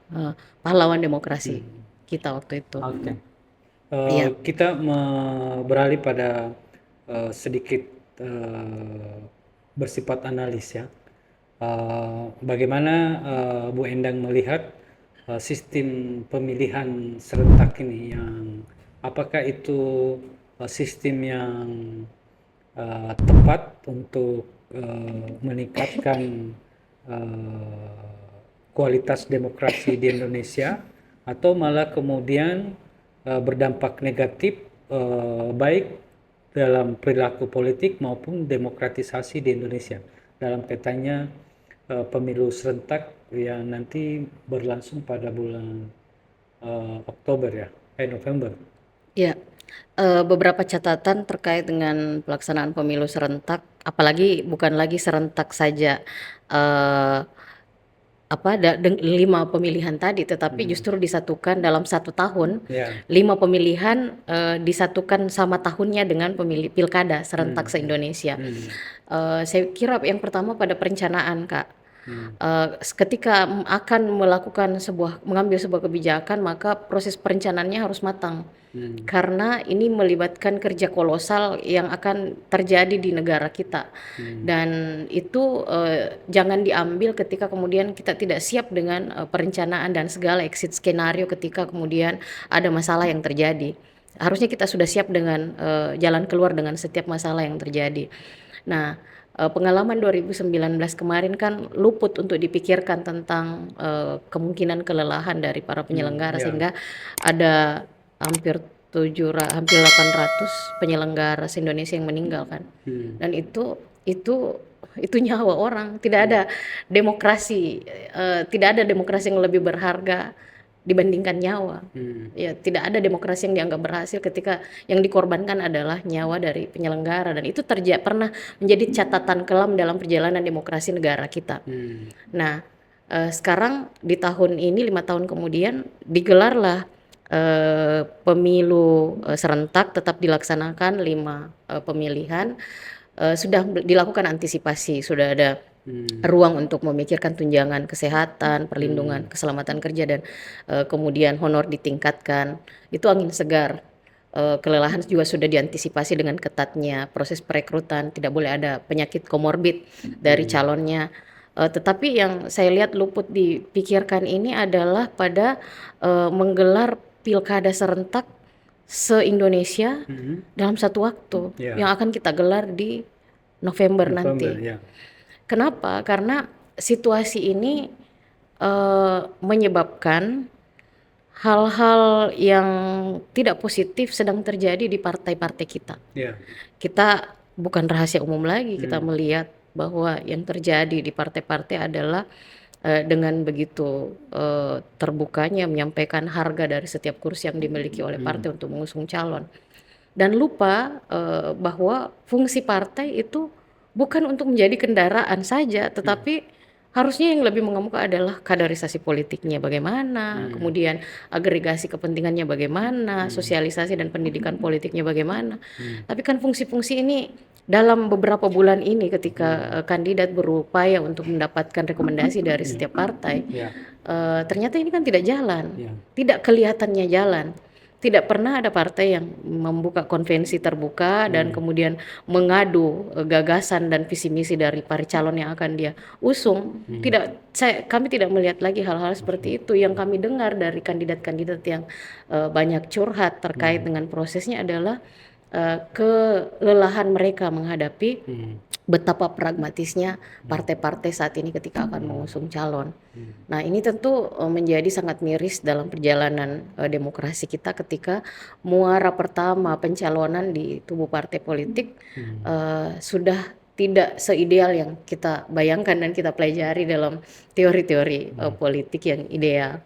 pahlawan demokrasi kita waktu itu. Oke. Iya. Kita beralih pada sedikit bersifat analis ya. Bagaimana Bu Endang melihat sistem pemilihan serentak ini, yang apakah itu sistem yang tepat untuk meningkatkan kualitas demokrasi di Indonesia, atau malah kemudian berdampak negatif baik dalam perilaku politik maupun demokratisasi di Indonesia dalam kaitannya pemilu serentak yang nanti berlangsung pada bulan Oktober ya, November. Ya, beberapa catatan terkait dengan pelaksanaan pemilu serentak, apalagi bukan lagi serentak saja, eh, 5 pemilihan tadi, tetapi justru disatukan dalam 1 tahun. Ya. 5 pemilihan disatukan sama tahunnya dengan pilkada serentak se-Indonesia. Saya kira yang pertama pada perencanaan, Kak. Ketika akan mengambil sebuah kebijakan, maka proses perencanaannya harus matang. Karena ini melibatkan kerja kolosal yang akan terjadi di negara kita, dan itu jangan diambil ketika kemudian kita tidak siap dengan perencanaan dan segala exit skenario ketika kemudian ada masalah yang terjadi. Harusnya kita sudah siap dengan jalan keluar dengan setiap masalah yang terjadi. Nah, pengalaman 2019 kemarin kan luput untuk dipikirkan tentang kemungkinan kelelahan dari para penyelenggara, Ya. sehingga ada hampir 800 penyelenggara se-Indonesia yang meninggal kan. Dan itu nyawa orang. Tidak ada demokrasi, tidak ada demokrasi yang lebih berharga dibandingkan nyawa. Ya, tidak ada demokrasi yang dianggap berhasil ketika yang dikorbankan adalah nyawa dari penyelenggara, dan itu pernah menjadi catatan kelam dalam perjalanan demokrasi negara kita. Nah, sekarang di tahun ini 5 tahun kemudian digelarlah pemilu serentak, tetap dilaksanakan 5 pemilihan. Sudah dilakukan antisipasi, sudah ada ruang untuk memikirkan tunjangan kesehatan, perlindungan keselamatan kerja, dan kemudian honor ditingkatkan. Itu angin segar. Kelelahan juga sudah diantisipasi dengan ketatnya proses perekrutan, tidak boleh ada penyakit komorbid dari calonnya. Tetapi yang saya lihat luput dipikirkan ini adalah pada menggelar pilkada serentak se-Indonesia dalam satu waktu, yang akan kita gelar di November nanti. Ya. Kenapa? Karena situasi ini menyebabkan hal-hal yang tidak positif sedang terjadi di partai-partai kita. Ya. Kita bukan rahasia umum lagi, kita melihat bahwa yang terjadi di partai-partai adalah dengan begitu terbukanya menyampaikan harga dari setiap kursi yang dimiliki oleh partai untuk mengusung calon, dan lupa bahwa fungsi partai itu bukan untuk menjadi kendaraan saja, tetapi harusnya yang lebih mengemuka adalah kaderisasi politiknya bagaimana, kemudian agregasi kepentingannya bagaimana, sosialisasi dan pendidikan politiknya bagaimana. Tapi kan fungsi-fungsi ini dalam beberapa bulan ini ketika kandidat berupaya untuk mendapatkan rekomendasi dari setiap partai, ternyata ini kan tidak jalan, tidak kelihatannya jalan. Tidak pernah ada partai yang membuka konvensi terbuka dan kemudian mengadu gagasan dan visi misi dari para calon yang akan dia usung. Kami tidak melihat lagi hal-hal seperti itu. Yang kami dengar dari kandidat-kandidat yang banyak curhat terkait dengan prosesnya adalah kelelahan mereka menghadapi betapa pragmatisnya partai-partai saat ini ketika akan mengusung calon. Nah, ini tentu menjadi sangat miris dalam perjalanan demokrasi kita ketika muara pertama pencalonan di tubuh partai politik sudah tidak seideal yang kita bayangkan dan kita pelajari dalam teori-teori politik yang ideal.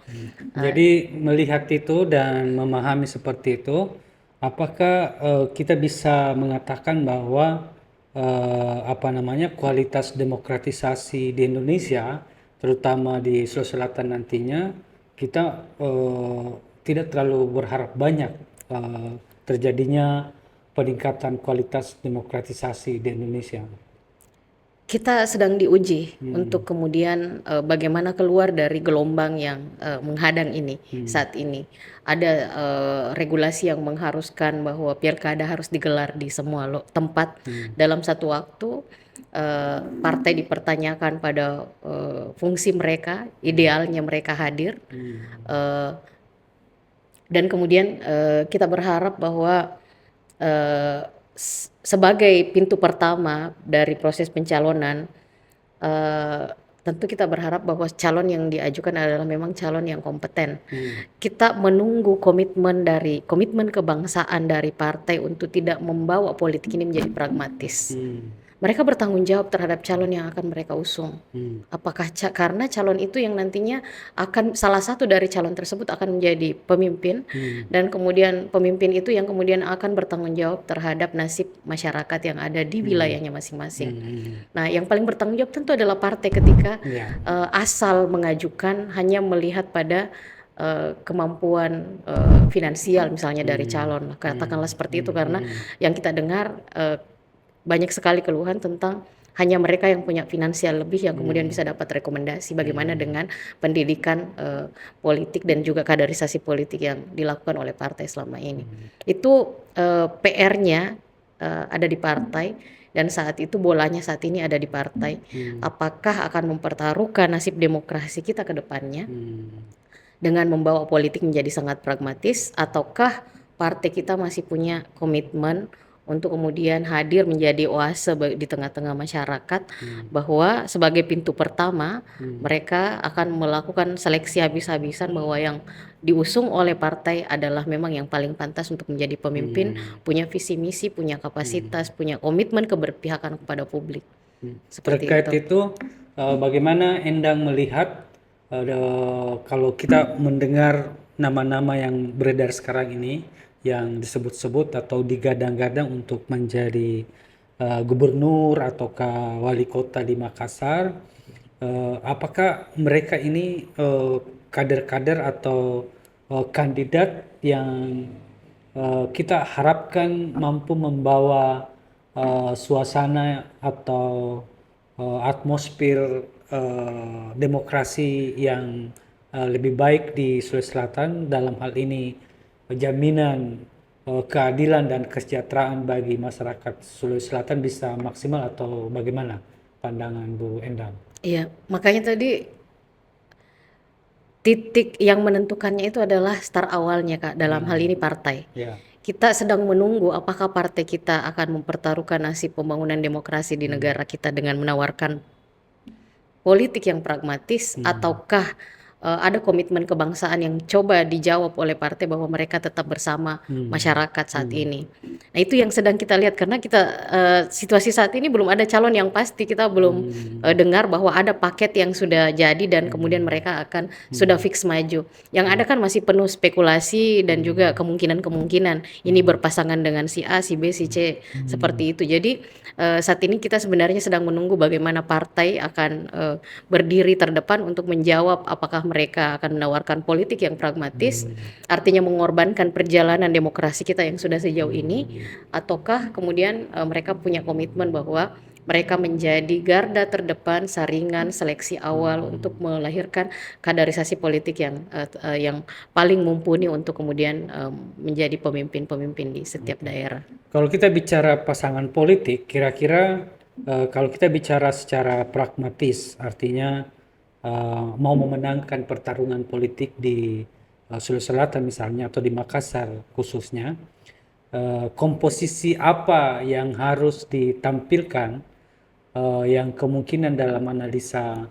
Jadi melihat itu dan memahami seperti itu, apakah kita bisa mengatakan bahwa apa namanya kualitas demokratisasi di Indonesia, terutama di Sulawesi Selatan nantinya, kita tidak terlalu berharap banyak terjadinya peningkatan kualitas demokratisasi di Indonesia. Kita sedang diuji untuk kemudian bagaimana keluar dari gelombang yang menghadang ini saat ini. Ada regulasi yang mengharuskan bahwa pilkada harus digelar di semua tempat dalam satu waktu. Partai dipertanyakan pada fungsi mereka, idealnya mereka hadir. Dan kemudian kita berharap bahwa sebagai pintu pertama dari proses pencalonan, tentu kita berharap bahwa calon yang diajukan adalah memang calon yang kompeten. Kita menunggu komitmen kebangsaan dari partai untuk tidak membawa politik ini menjadi pragmatis. Mereka bertanggung jawab terhadap calon yang akan mereka usung. Apakah karena calon itu yang nantinya akan salah satu dari calon tersebut akan menjadi pemimpin, dan kemudian pemimpin itu yang kemudian akan bertanggung jawab terhadap nasib masyarakat yang ada di wilayahnya masing-masing. Nah, yang paling bertanggung jawab tentu adalah partai ketika asal mengajukan hanya melihat pada kemampuan finansial misalnya dari calon, katakanlah seperti itu, karena yang kita dengar banyak sekali keluhan tentang hanya mereka yang punya finansial lebih yang kemudian bisa dapat rekomendasi. Bagaimana dengan pendidikan politik dan juga kaderisasi politik yang dilakukan oleh partai selama ini. Itu PR-nya ada di partai, dan saat itu bolanya saat ini ada di partai. Apakah akan mempertaruhkan nasib demokrasi kita ke depannya dengan membawa politik menjadi sangat pragmatis, ataukah partai kita masih punya komitmen untuk kemudian hadir menjadi oase di tengah-tengah masyarakat, bahwa sebagai pintu pertama mereka akan melakukan seleksi habis-habisan bahwa yang diusung oleh partai adalah memang yang paling pantas untuk menjadi pemimpin, punya visi misi, punya kapasitas, punya komitmen keberpihakan kepada publik. Seperti Terkait itu, bagaimana Endang melihat kalau kita mendengar nama-nama yang beredar sekarang ini, yang disebut-sebut atau digadang-gadang untuk menjadi gubernur ataukah wali kota di Makassar, apakah mereka ini kader-kader atau kandidat yang kita harapkan mampu membawa suasana atau atmosfer demokrasi yang lebih baik di Sulawesi Selatan, dalam hal ini jaminan keadilan dan kesejahteraan bagi masyarakat Sulawesi Selatan bisa maksimal, atau bagaimana pandangan Bu Endang? Iya, makanya tadi titik yang menentukannya itu adalah start awalnya, Kak, dalam hal ini partai. Kita sedang menunggu apakah partai kita akan mempertaruhkan nasib pembangunan demokrasi di negara kita dengan menawarkan politik yang pragmatis, ataukah ada komitmen kebangsaan yang coba dijawab oleh partai bahwa mereka tetap bersama masyarakat saat ini. Nah, itu yang sedang kita lihat, karena kita situasi saat ini belum ada calon yang pasti. Kita belum dengar bahwa ada paket yang sudah jadi dan kemudian mereka akan sudah fix maju. Yang ada kan masih penuh spekulasi dan juga kemungkinan-kemungkinan ini berpasangan dengan si A, si B, si C, seperti itu. Jadi saat ini kita sebenarnya sedang menunggu bagaimana partai akan berdiri terdepan untuk menjawab apakah mereka akan menawarkan politik yang pragmatis, artinya mengorbankan perjalanan demokrasi kita yang sudah sejauh ini, ataukah kemudian mereka punya komitmen bahwa mereka menjadi garda terdepan, saringan seleksi awal untuk melahirkan kaderisasi politik yang paling mumpuni untuk kemudian menjadi pemimpin-pemimpin di setiap daerah. Kalau kita bicara pasangan politik, kira-kira kalau kita bicara secara pragmatis, artinya mau memenangkan pertarungan politik di Sulawesi Selatan misalnya, atau di Makassar khususnya, komposisi apa yang harus ditampilkan yang kemungkinan dalam analisa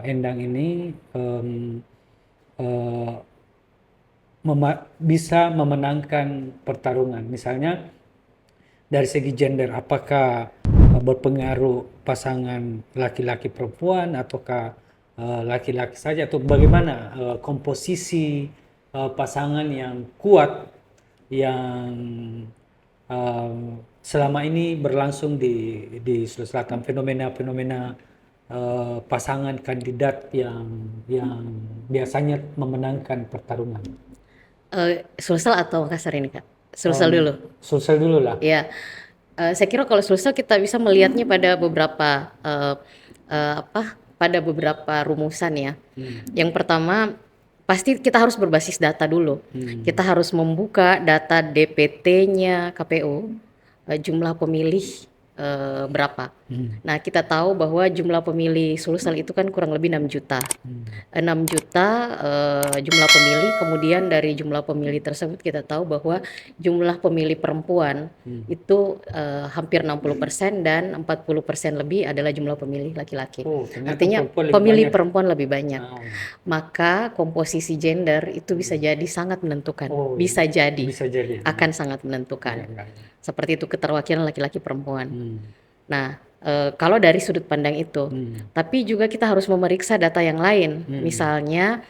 Endang ini bisa memenangkan pertarungan. Misalnya dari segi gender, apakah berpengaruh pasangan laki-laki perempuan ataukah laki-laki saja, atau bagaimana komposisi pasangan yang kuat yang uh, selama ini berlangsung di Sulawesi Selatan, fenomena-fenomena pasangan kandidat yang biasanya memenangkan pertarungan. Sulsel atau Makassar ini Kak? Sulsel dulu. Sulsel dulu lah. Ya, saya kira kalau Sulsel kita bisa melihatnya pada beberapa pada beberapa rumusan ya. Yang pertama pasti kita harus berbasis data dulu. Kita harus membuka data DPT-nya KPU, jumlah pemilih berapa. Nah, kita tahu bahwa jumlah pemilih Sulsel itu kan kurang lebih 6 juta. 6 juta jumlah pemilih, kemudian dari jumlah pemilih tersebut kita tahu bahwa jumlah pemilih perempuan itu hampir 60% dan 40% lebih adalah jumlah pemilih laki-laki. Artinya pemilih perempuan lebih banyak. Maka komposisi gender itu bisa jadi sangat menentukan. Bisa jadi akan sangat menentukan. Seperti itu keterwakilan laki-laki perempuan. Nah, kalau dari sudut pandang itu, tapi juga kita harus memeriksa data yang lain, misalnya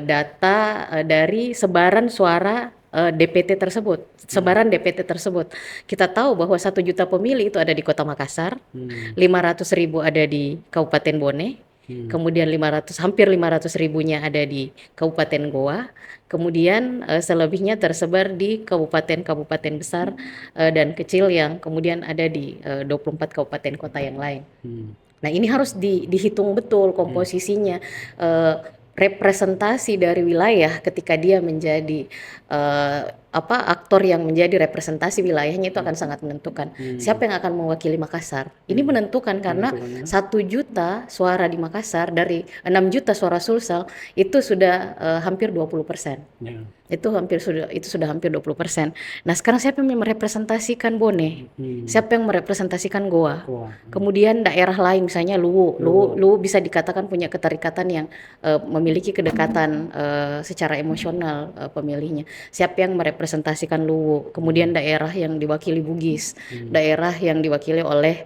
data dari sebaran suara DPT tersebut, sebaran DPT tersebut. Kita tahu bahwa 1 juta pemilih itu ada di Kota Makassar, 500.000 ada di Kabupaten Bone, kemudian hampir 500 ribunya ada di Kabupaten Goa, kemudian selebihnya tersebar di kabupaten-kabupaten besar dan kecil yang kemudian ada di 24 kabupaten kota yang lain. Nah, ini harus dihitung betul komposisinya, representasi dari wilayah ketika dia menjadi aktor yang menjadi representasi wilayahnya itu akan sangat menentukan siapa yang akan mewakili Makassar. Ini menentukan karena 1 juta suara di Makassar dari 6 juta suara Sulsel itu sudah hampir 20%. Itu sudah hampir 20%. Nah, sekarang siapa yang merepresentasikan Bone? Siapa yang merepresentasikan Goa? Kemudian daerah lain misalnya Luwu bisa dikatakan punya keterikatan yang memiliki kedekatan secara emosional pemilihnya. Siapa yang merepresentasikan Luwu? Kemudian daerah yang diwakili Bugis, daerah yang diwakili oleh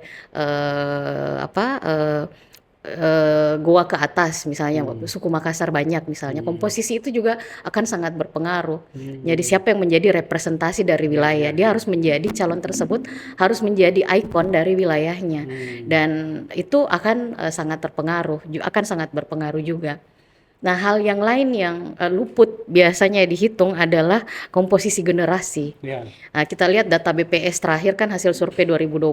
Goa ke atas misalnya, suku Makassar banyak misalnya, komposisi itu juga akan sangat berpengaruh. Jadi siapa yang menjadi representasi dari wilayah, dia harus menjadi calon tersebut harus menjadi ikon dari wilayahnya, dan itu akan sangat berpengaruh juga. Nah, hal yang lain yang luput biasanya dihitung adalah komposisi generasi. Nah, kita lihat data BPS terakhir kan hasil survei 2020,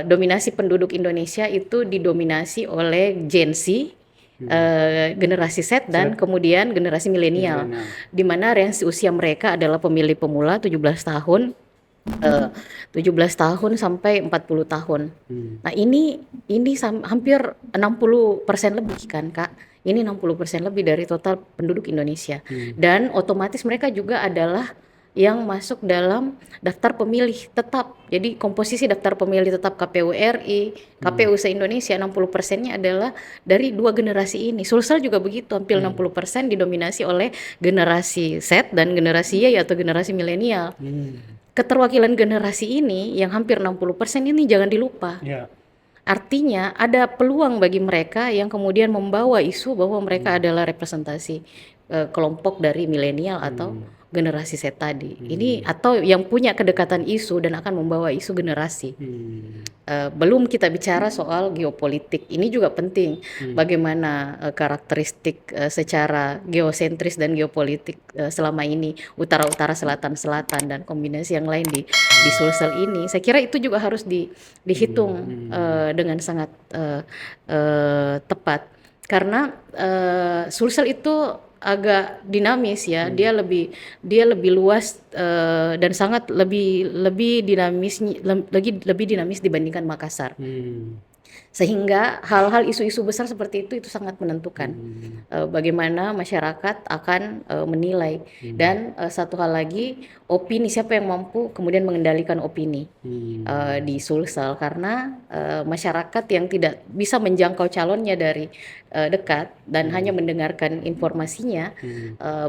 dominasi penduduk Indonesia itu didominasi oleh Gen Z, generasi Z dan kemudian generasi milenial, di mana range usia mereka adalah pemilih pemula 17 tahun sampai 40 tahun. Nah, ini hampir 60% lebih kan, Kak. Ini 60% lebih dari total penduduk Indonesia. Dan otomatis mereka juga adalah yang masuk dalam daftar pemilih tetap. Jadi komposisi daftar pemilih tetap KPU RI, KPU se-Indonesia 60%-nya adalah dari 2 generasi ini. Sulsel juga begitu, hampir 60% didominasi oleh generasi Z dan generasi Y atau generasi milenial. Keterwakilan generasi ini yang hampir 60% ini jangan dilupa. Artinya ada peluang bagi mereka yang kemudian membawa isu bahwa mereka adalah representasi kelompok dari milenial atau generasi Z tadi. Ini atau yang punya kedekatan isu dan akan membawa isu generasi. Belum kita bicara soal geopolitik. Ini juga penting. Bagaimana karakteristik secara geosentris dan geopolitik selama ini utara-utara, selatan-selatan dan kombinasi yang lain di Sulsel ini. Saya kira itu juga harus dihitung dengan sangat tepat. Karena Sulsel itu agak dinamis ya, dia lebih luas dan sangat lebih dinamis dibandingkan Makassar. Sehingga hal-hal isu-isu besar seperti itu sangat menentukan bagaimana masyarakat akan menilai. Dan satu hal lagi, opini, siapa yang mampu kemudian mengendalikan opini di Sulsel, karena masyarakat yang tidak bisa menjangkau calonnya dari dekat dan hanya mendengarkan informasinya,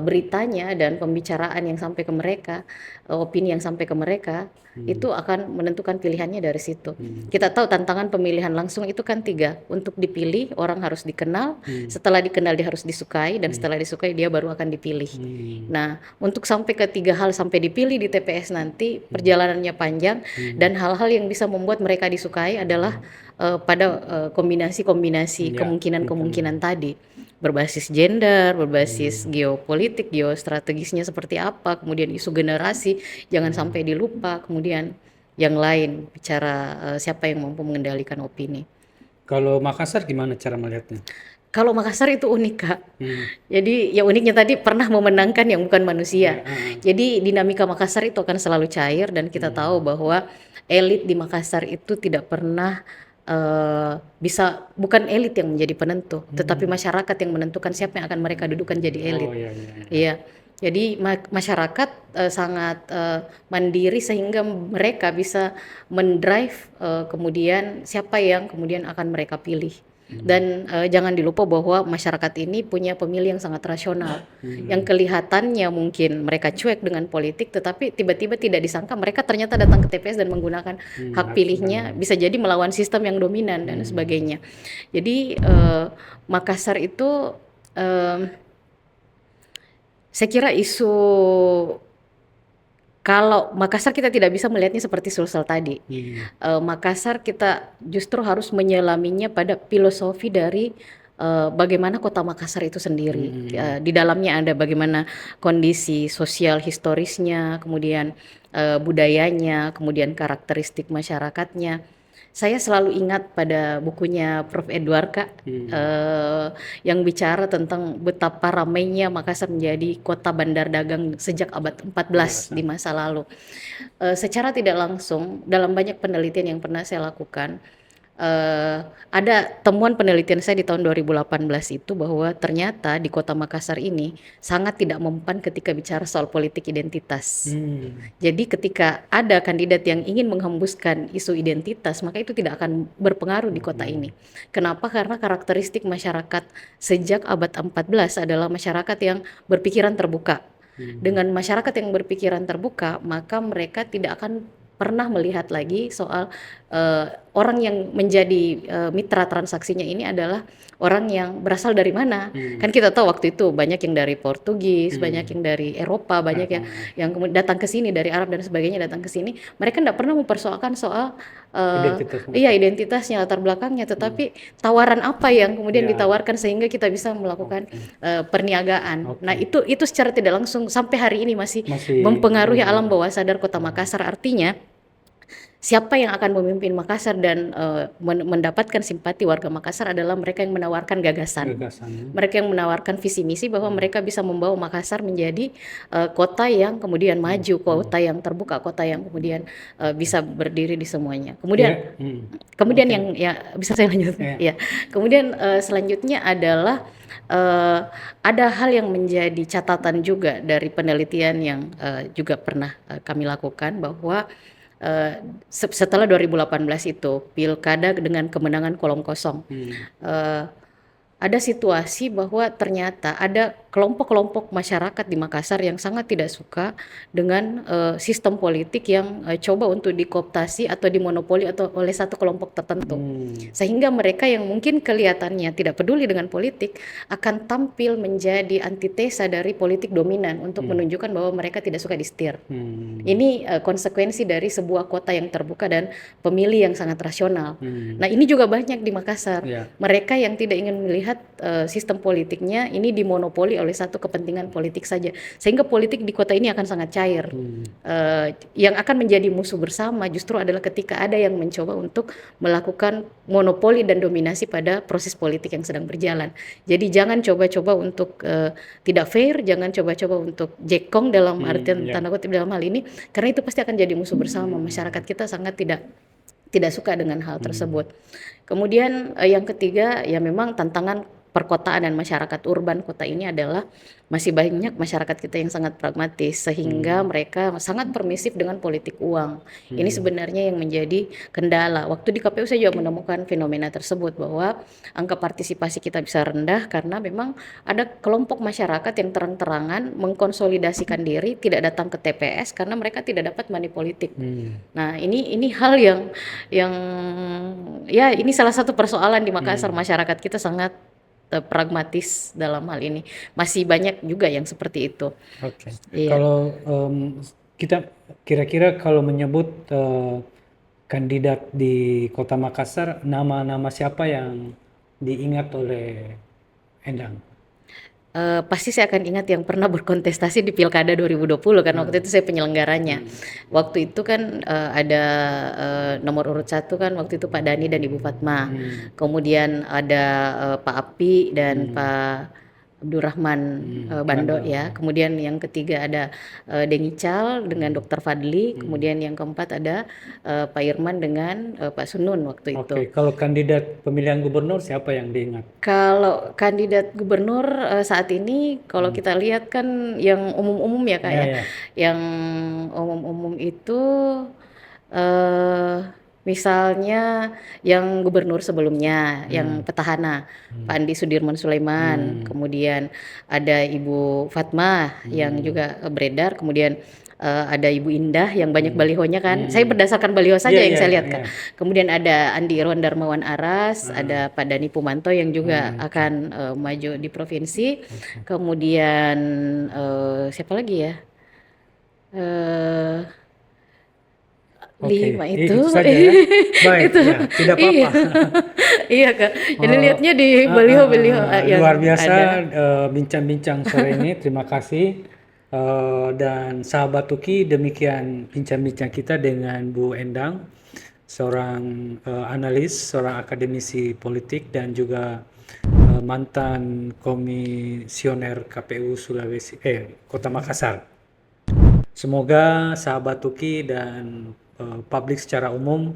beritanya dan pembicaraan yang sampai ke mereka, opini yang sampai ke mereka, itu akan menentukan pilihannya dari situ. Kita tahu tantangan pemilihan langsung itu kan 3. Untuk dipilih, orang harus dikenal, setelah dikenal dia harus disukai, dan setelah disukai dia baru akan dipilih. Nah, untuk sampai ke 3 hal sampai dipilih di TPS nanti, perjalanannya panjang, dan hal-hal yang bisa membuat mereka disukai adalah pada kombinasi-kombinasi kemungkinan-kemungkinan tadi, berbasis gender, berbasis geopolitik, geostrategisnya seperti apa, kemudian isu generasi jangan sampai dilupa, kemudian yang lain bicara siapa yang mampu mengendalikan opini. Kalau Makassar gimana cara melihatnya? Kalau Makassar itu unik, Kak. Jadi yang uniknya tadi pernah memenangkan yang bukan manusia. Jadi dinamika Makassar itu akan selalu cair, dan kita tahu bahwa elit di Makassar itu tidak pernah bisa, bukan elit yang menjadi penentu, tetapi masyarakat yang menentukan siapa yang akan mereka dudukan jadi elit. Iya. Jadi masyarakat sangat mandiri, sehingga mereka bisa mendrive kemudian siapa yang kemudian akan mereka pilih. Dan jangan dilupa bahwa masyarakat ini punya pemilih yang sangat rasional, yang kelihatannya mungkin mereka cuek dengan politik, tetapi tiba-tiba tidak disangka mereka ternyata datang ke TPS dan menggunakan hak pilihnya, bisa jadi melawan sistem yang dominan dan sebagainya. Jadi Makassar itu saya kira isu, kalau Makassar kita tidak bisa melihatnya seperti Sulsel tadi. Makassar kita justru harus menyelaminya pada filosofi dari bagaimana kota Makassar itu sendiri. Di dalamnya ada bagaimana kondisi sosial historisnya, kemudian budayanya, kemudian karakteristik masyarakatnya. Saya selalu ingat pada bukunya Prof. Edward, Kak, yang bicara tentang betapa ramainya Makassar menjadi kota bandar dagang sejak abad 14 di masa lalu. Secara tidak langsung, dalam banyak penelitian yang pernah saya lakukan, ada temuan penelitian saya di tahun 2018 itu bahwa ternyata di kota Makassar ini sangat tidak mempan ketika bicara soal politik identitas. Jadi ketika ada kandidat yang ingin menghembuskan isu identitas, maka itu tidak akan berpengaruh di kota ini. Kenapa? Karena karakteristik masyarakat sejak abad 14 adalah masyarakat yang berpikiran terbuka. Dengan masyarakat yang berpikiran terbuka, maka mereka tidak akan pernah melihat lagi soal orang yang menjadi mitra transaksinya ini adalah orang yang berasal dari mana. Kan kita tahu waktu itu banyak yang dari Portugis, banyak yang dari Eropa, banyak yang kemudian datang ke sini dari Arab dan sebagainya, datang ke sini. Mereka tidak pernah mempersoalkan soal identitasnya, latar belakangnya, tetapi tawaran apa yang kemudian ditawarkan sehingga kita bisa melakukan perniagaan. Nah, itu secara tidak langsung sampai hari ini masih mempengaruhi alam bawah sadar kota Makassar. Artinya siapa yang akan memimpin Makassar dan mendapatkan simpati warga Makassar adalah mereka yang menawarkan gagasan. Mereka yang menawarkan visi misi bahwa mereka bisa membawa Makassar menjadi kota yang kemudian maju, kota yang terbuka, kota yang kemudian bisa berdiri di semuanya. Kemudian yang bisa saya lanjut. Ya. Kemudian selanjutnya adalah ada hal yang menjadi catatan juga dari penelitian yang juga pernah kami lakukan, bahwa setelah 2018 itu pilkada dengan kemenangan kolom kosong, ada situasi bahwa ternyata ada kelompok-kelompok masyarakat di Makassar yang sangat tidak suka dengan sistem politik yang coba untuk dikooptasi atau dimonopoli atau oleh satu kelompok tertentu, sehingga mereka yang mungkin kelihatannya tidak peduli dengan politik akan tampil menjadi antitesa dari politik dominan untuk menunjukkan bahwa mereka tidak suka disetir. Ini konsekuensi dari sebuah kota yang terbuka dan pemilih yang sangat rasional. Nah, ini juga banyak di Makassar. Mereka yang tidak ingin melihat sistem politiknya ini dimonopoli oleh satu kepentingan politik saja, sehingga politik di kota ini akan sangat cair. Yang akan menjadi musuh bersama justru adalah ketika ada yang mencoba untuk melakukan monopoli dan dominasi pada proses politik yang sedang berjalan. Jadi jangan coba-coba untuk tidak fair, jangan coba-coba untuk jekong dalam artian tanda kutip dalam hal ini, karena itu pasti akan jadi musuh bersama. Masyarakat kita sangat tidak tidak suka dengan hal tersebut. Kemudian yang ketiga ya memang tantangan perkotaan dan masyarakat urban kota ini adalah masih banyak masyarakat kita yang sangat pragmatis sehingga mereka sangat permisif dengan politik uang. Ini sebenarnya yang menjadi kendala. Waktu di KPU saya juga menemukan fenomena tersebut bahwa angka partisipasi kita bisa rendah karena memang ada kelompok masyarakat yang terang-terangan mengkonsolidasikan diri tidak datang ke TPS karena mereka tidak dapat money politik. Nah, ini hal yang ya ini salah satu persoalan di Makassar. Masyarakat kita sangat pragmatis dalam hal ini. Masih banyak juga yang seperti itu. Oke. Iya. Kalau kita kira-kira kalau menyebut kandidat di Kota Makassar, nama-nama siapa yang diingat oleh Endang? Pasti saya akan ingat yang pernah berkontestasi di Pilkada 2020 karena waktu itu saya penyelenggaranya. Waktu itu kan ada nomor urut 1 kan waktu itu Pak Dani dan Ibu Fatma. Kemudian ada Pak Api dan Pak Abdurrahman Bando ya. Kemudian yang ketiga ada Dengi Cal dengan Dr. Fadli. Kemudian yang keempat ada Pak Irman dengan Pak Sunun waktu itu. Oke, kalau kandidat pemilihan gubernur siapa yang diingat? Kalau kandidat gubernur saat ini kalau kita lihat kan yang umum-umum ya Kak ya. Ya. Yang umum-umum itu misalnya yang gubernur sebelumnya, yang petahana, Pak Andi Sudirman Sulaiman, kemudian ada Ibu Fatma yang juga beredar, kemudian ada Ibu Indah yang banyak balihonya kan. Saya berdasarkan baliho saja yang saya lihat kan. Kemudian ada Andi Irwan Darmawan Aras, ada Pak Dani Pumanto yang juga akan maju di provinsi. Kemudian siapa lagi ya? Oke, 5 itu. saja ya. Baik, Itu. ya, tidak Iya. apa-apa. Iya Kak. Jadi lihatnya di baliho-baliho yang Luar biasa ada. bincang-bincang sore ini. Terima kasih. Dan sahabat Tuki, demikian bincang-bincang kita dengan Bu Endang, seorang analis, seorang akademisi politik dan juga mantan komisioner KPU Kota Makassar. Semoga sahabat Tuki dan publik secara umum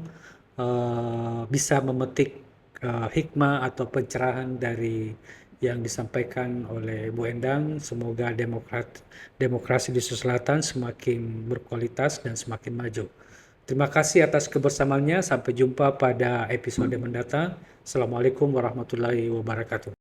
bisa memetik hikmah atau pencerahan dari yang disampaikan oleh Bu Endang. Semoga demokrasi di Sulawesi Selatan semakin berkualitas dan semakin maju. Terima kasih atas kebersamaannya. Sampai jumpa pada episode mendatang. Assalamualaikum warahmatullahi wabarakatuh.